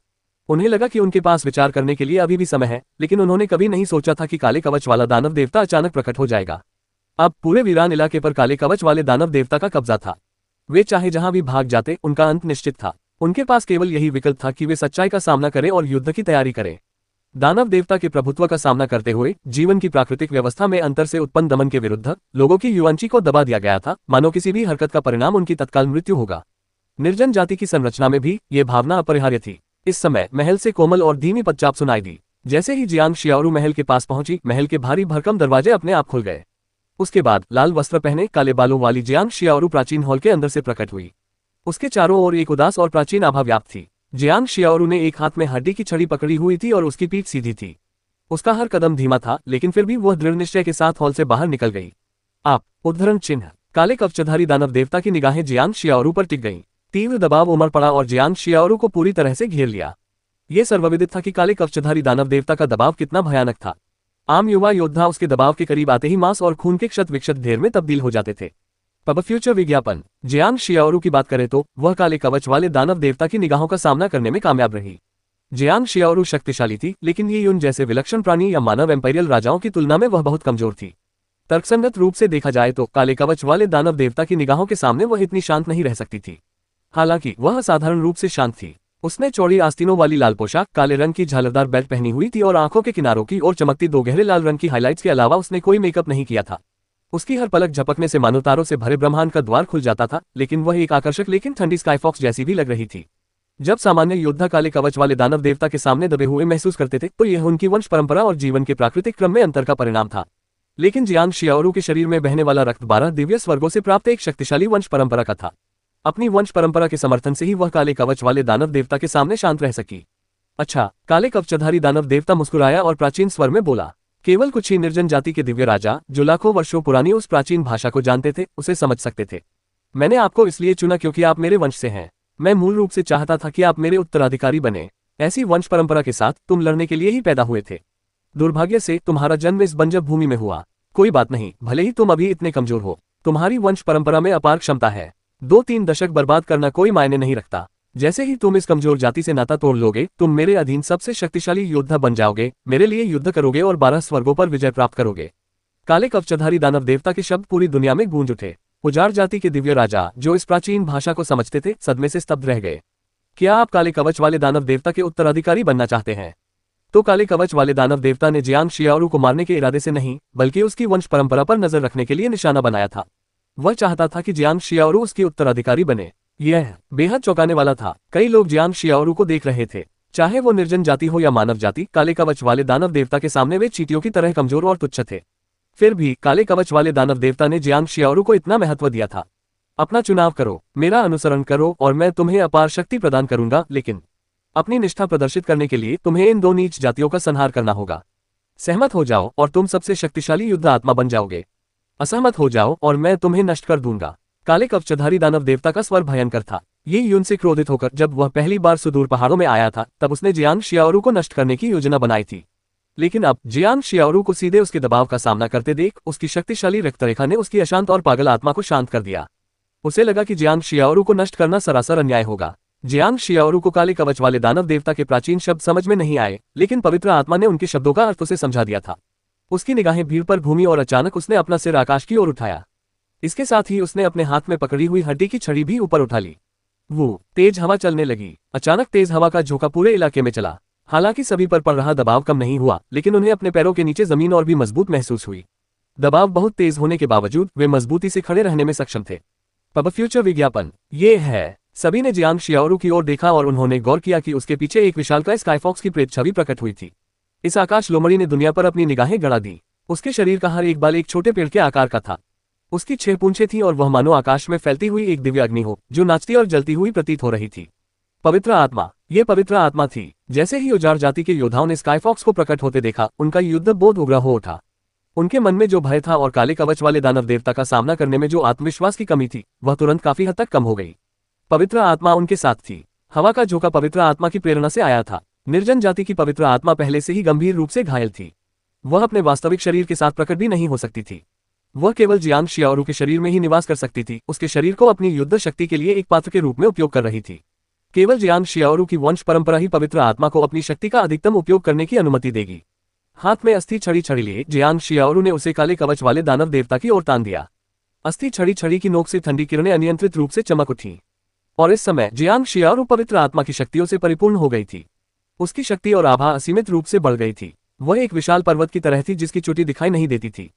उन्हें लगा कि उनके पास विचार करने के लिए अभी भी समय है, लेकिन उन्होंने कभी नहीं सोचा था कि काले कवच वाला दानव देवता अचानक प्रकट हो जाएगा। अब पूरे वीरान इलाके पर काले कवच वाले दानव देवता का कब्जा था। वे चाहे जहां भी भाग जाते, उनका अंत निश्चित था। उनके पास केवल यही विकल्प था कि वे सच्चाई का सामना करें और युद्ध की तैयारी करें। दानव देवता के प्रभुत्व का सामना करते हुए जीवन की प्राकृतिक व्यवस्था में अंतर से उत्पन्न दमन के विरुद्ध लोगों की युवांची को दबा दिया गया था, मानो किसी भी हरकत का परिणाम उनकी तत्काल मृत्यु होगा। निर्जन जाति की संरचना में भी ये भावना अपरिहार्य थी। इस समय महल से कोमल और धीमी पदचाप सुनाई दी। जैसे ही जियांग शियाओरू महल के पास पहुंची, महल के भारी भरकम दरवाजे अपने आप खुल गए। उसके बाद लाल वस्त्र पहने काले बालों वाली जियांग शियाओरू प्राचीन हॉल के अंदर से प्रकट हुई। उसके चारों ओर एक उदास और प्राचीन आभा व्याप्त थी। जियांग शियाओरू ने एक हाथ में हड्डी की छड़ी पकड़ी हुई थी और उसकी पीठ सीधी थी। उसका हर कदम धीमा था, लेकिन फिर भी वह दृढ़ निश्चय के साथ हॉल से बाहर निकल गई। आप उद्धरण चिन्ह। काले कवचधारी दानव देवता की निगाहें जियांग शियाओरू पर टिक गईं। तीव्र दबाव उमड़ पड़ा और जियांग शियाओरू को पूरी तरह से घेर लिया। यह सर्वविदित था कि काले कवचधारी दानव देवता का दबाव कितना भयानक था। आम युवा योद्धा उसके दबाव के करीब आते ही मांस और खून के क्षत विक्षत ढेर में तब्दील हो जाते थे। पब फ्यूचर विज्ञापन। जियांग शियाओरू की बात करें तो वह काले कवच वाले दानव देवता की निगाहों का सामना करने में कामयाब रही। जियांग शियाओरू शक्तिशाली थी, लेकिन ये यून जैसे विलक्षण प्राणी या मानव एम्पायरियल राजाओं की तुलना में वह बहुत कमजोर थी। तर्कसंगत रूप से देखा जाए तो काले कवच वाले दानव देवता की निगाहों के सामने वह इतनी शांत नहीं रह सकती थी। हालांकि वह साधारण रूप से शांत थी। उसने चौड़ी आस्तीनों वाली लाल पोशाक, काले रंग की झालरदार बेल्ट पहनी हुई थी और आंखों के किनारों की ओर चमकती दो गहरे लाल रंग की हाइलाइट्स के अलावा उसने कोई मेकअप नहीं किया था। उसकी हर पलक झपकने से मानो तारों से भरे ब्रह्मांड का द्वार खुल जाता था, लेकिन वह एक आकर्षक लेकिन ठंडी स्काईफॉक्स जैसी भी लग रही थी। जब सामान्य योद्धा काले कवच वाले दानव देवता के सामने दबे हुए महसूस करते थे तो यह उनकी वंश परंपरा और जीवन के प्राकृतिक क्रम में अंतर का परिणाम था। लेकिन जियांग शियाओरू के शरीर में बहने वाला रक्त 12 दिव्य स्वर्गों से प्राप्त एक शक्तिशाली वंश परंपरा का था। अपनी वंश परंपरा के समर्थन से ही वह काले कवच वाले दानव देवता के सामने शांत रह सकी। अच्छा, काले कवचधारी दानव देवता मुस्कुराया और प्राचीन स्वर में बोला। केवल कुछ ही निर्जन जाति के दिव्य राजा, जो लाखों वर्षों पुरानी उस प्राचीन भाषा को जानते थे, उसे समझ सकते थे। मैंने आपको इसलिए चुना क्योंकि आप मेरे वंश से हैं। मैं मूल रूप से चाहता था कि आप मेरे उत्तराधिकारी बने। ऐसी वंश परंपरा के साथ तुम लड़ने के लिए ही पैदा हुए थे। दुर्भाग्य से तुम्हारा जन्म इस बंजर भूमि में हुआ। कोई बात नहीं, भले ही तुम अभी इतने कमजोर हो, तुम्हारी वंश परंपरा में अपार क्षमता है। 2-3 दशक बर्बाद करना कोई मायने नहीं रखता। जैसे ही तुम इस कमजोर जाति से नाता तोड़ लोगे, तुम मेरे अधीन सबसे शक्तिशाली योद्धा बन जाओगे, मेरे लिए युद्ध करोगे और 12 स्वर्गों पर विजय प्राप्त करोगे। काले कवचधारी दानव देवता के शब्द पूरी दुनिया में गूंज उठे। उजाड़ जाति के दिव्य राजा, जो इस प्राचीन भाषा को समझते थे, सदमे से स्तब्ध रह गए। क्या आप काले कवच वाले दानव देवता के उत्तराधिकारी बनना चाहते हैं? तो काले कवच वाले दानव देवता ने जियांग शियाओरू को मारने के इरादे से नहीं, बल्कि उसकी वंश परंपरा पर नजर रखने के लिए निशाना बनाया था। वह चाहता था कि जियांग शियाओरू उसके उत्तराधिकारी बने। यह बेहद चौंकाने वाला था। कई लोग जियांग शियाओरू को देख रहे थे, चाहे वो निर्जन जाति हो या मानव जाति। काले कवच वाले दानव देवता के सामने वे चींटियों की तरह कमजोर और तुच्छ थे। फिर भी काले कवच वाले दानव देवता ने जियांग शियाओरू को इतना महत्व दिया था। अपना चुनाव करो, मेरा अनुसरण करो और मैं तुम्हें अपार शक्ति प्रदान करूंगा, लेकिन अपनी निष्ठा प्रदर्शित करने के लिए तुम्हें इन 2 नीच जातियों का संहार करना होगा। सहमत हो जाओ और तुम सबसे शक्तिशाली युद्ध आत्मा बन जाओगे। असहमत हो जाओ और मैं तुम्हें नष्ट कर दूंगा। काले कवचधारी दानव देवता का स्वर भयंकर था। ये यून से क्रोधित होकर जब वह पहली बार सुदूर पहाड़ों में आया था, तब उसने जियांग शियाओरू को नष्ट करने की योजना बनाई थी। लेकिन अब जियांग शियाओरू को सीधे उसके दबाव का सामना करते देख उसकी शक्तिशाली रक्तरेखा ने उसकी अशांत और पागल आत्मा को शांत कर दिया। उसे लगा कि जियांग शियाओरू को नष्ट करना सरासर अन्याय होगा। जियांग शियाओरू को काले कवच वाले दानव देवता के प्राचीन शब्द समझ में नहीं आए, लेकिन पवित्र आत्मा ने उनके शब्दों का अर्थ उसे समझा दिया था। उसकी निगाहें भीड़ पर घूमी और अचानक उसने अपना सिर आकाश की ओर उठाया। इसके साथ ही उसने अपने हाथ में पकड़ी हुई हड्डी की छड़ी भी ऊपर उठा ली। वो तेज हवा चलने लगी। अचानक तेज हवा का झोंका पूरे इलाके में चला। हालांकि सभी पर पड़ रहा दबाव कम नहीं हुआ, लेकिन उन्हें अपने पैरों के नीचे जमीन और भी मजबूत महसूस हुई। दबाव बहुत तेज होने के बावजूद वे मजबूती से खड़े रहने में सक्षम थे। पब फ्यूचर विज्ञापन। ये है। सभी ने जियांग शियाओरू की ओर देखा और उन्होंने गौर किया कि उसके पीछे एक विशालकाय स्काईफॉक्स की प्रेत छवि प्रकट हुई थी। इस आकाश लोमड़ी ने दुनिया पर अपनी निगाहें गड़ा दी। उसके शरीर का हर एक बाल एक छोटे पेड़ के आकार का था। उसकी 6 पूंछें थीं और वह मानो आकाश में फैलती हुई एक दिव्य अग्नि हो, जो नाचती और जलती हुई प्रतीत हो रही थी। पवित्र आत्मा। ये पवित्र आत्मा थी। जैसे ही उजाड़ जाति के योद्धाओं ने स्काईफॉक्स को प्रकट होते देखा, उनका युद्ध बोध उग्र हो उठा। उनके मन में जो भय था और काले कवच वाले दानव देवता का सामना करने में जो आत्मविश्वास की कमी थी, वह तुरंत काफी हद तक कम हो गई। पवित्र आत्मा उनके साथ थी। हवा का झोंका पवित्र आत्मा की प्रेरणा से आया था। निर्जन जाति की पवित्र आत्मा पहले से ही गंभीर रूप से घायल थी। वह अपने वास्तविक शरीर के साथ प्रकट भी नहीं हो सकती थी। वह केवल जियांग शियाओरू के शरीर में ही निवास कर सकती थी। उसके शरीर को अपनी युद्ध शक्ति के लिए एक पात्र के रूप में उपयोग कर रही थी। केवल जियांग शियाओरू की वंश परंपरा ही पवित्र आत्मा को अपनी शक्ति का अधिकतम उपयोग करने की अनुमति देगी। हाथ में अस्थि छड़ी छड़ी लिए जियांग शियाओरू ने उसे काले कवच वाले दानव देवता की ओर तान दिया। अस्थि छड़ी छड़ी की नोक से ठंडी किरणें अनियंत्रित रूप से चमक उठी और इस समय जियांग शियाओरू पवित्र आत्मा की शक्तियों से परिपूर्ण हो गई थी। उसकी शक्ति और आभा असीमित रूप से बढ़ गई थी। वह एक विशाल पर्वत की तरह थी जिसकी चोटी दिखाई नहीं देती थी।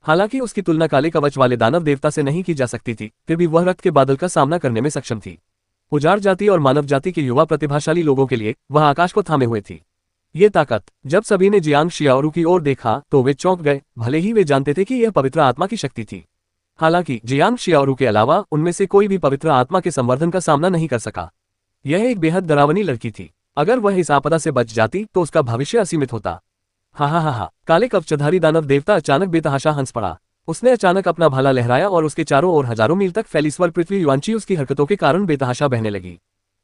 हालांकि उसकी तुलना काले कवच वाले दानव देवता से नहीं की जा सकती थी, फिर भी वह रक्त के बादल का सामना करने में सक्षम थी। उजाड़ जाति और मानव जाति के युवा प्रतिभाशाली लोगों के लिए वह आकाश को थामे हुए थी। ये ताकत। जब सभी ने जियांग शियाओरू की ओर देखा तो वे चौंक गए, भले ही वे जानते थे कि यह पवित्र आत्मा की शक्ति थी। हालांकि जियांग शियाओरू के अलावा उनमें से कोई भी पवित्र आत्मा के संवर्धन का सामना नहीं कर सका। यह एक बेहद डरावनी लड़की थी। अगर वह इस आपदा से बच जाती तो उसका भविष्य असीमित होता। हा। काले कवचधारी दानव देवता अचानक बेतहाशा हंस पड़ा। उसने अचानक अपना भाला लहराया और उसके चारों ओर हजारों मील तक फैली स्वर पृथ्वी युवांची उसकी हरकतों के कारण बेतहाशा बहने लगी।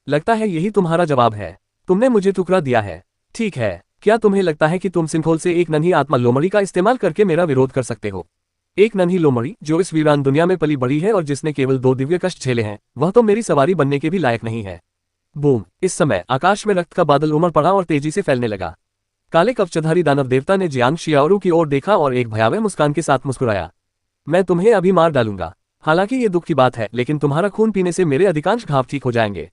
लगता है यही तुम्हारा जवाब है। तुमने मुझे ठुकरा दिया है। ठीक है, क्या तुम्हें लगता है कि तुम सिंखोल से एक नन्ही आत्मा लोमड़ी का इस्तेमाल करके मेरा विरोध कर सकते हो? एक नन्ही लोमड़ी जो इस वीरान दुनिया में पली बड़ी है और जिसने केवल 2 दिव्य कष्ट झेले हैं, वह तो मेरी सवारी बनने के भी लायक नहीं है। बूम! इस समय आकाश में रक्त का बादल उमड़ पड़ा और तेजी से फैलने लगा। काले कवचधारी दानव देवता ने जियांग शियाओरू की ओर देखा और एक भयावह मुस्कान के साथ मुस्कुराया। मैं तुम्हें अभी मार डालूंगा। हालांकि ये दुख की बात है, लेकिन तुम्हारा खून पीने से मेरे अधिकांश घाव ठीक हो जाएंगे।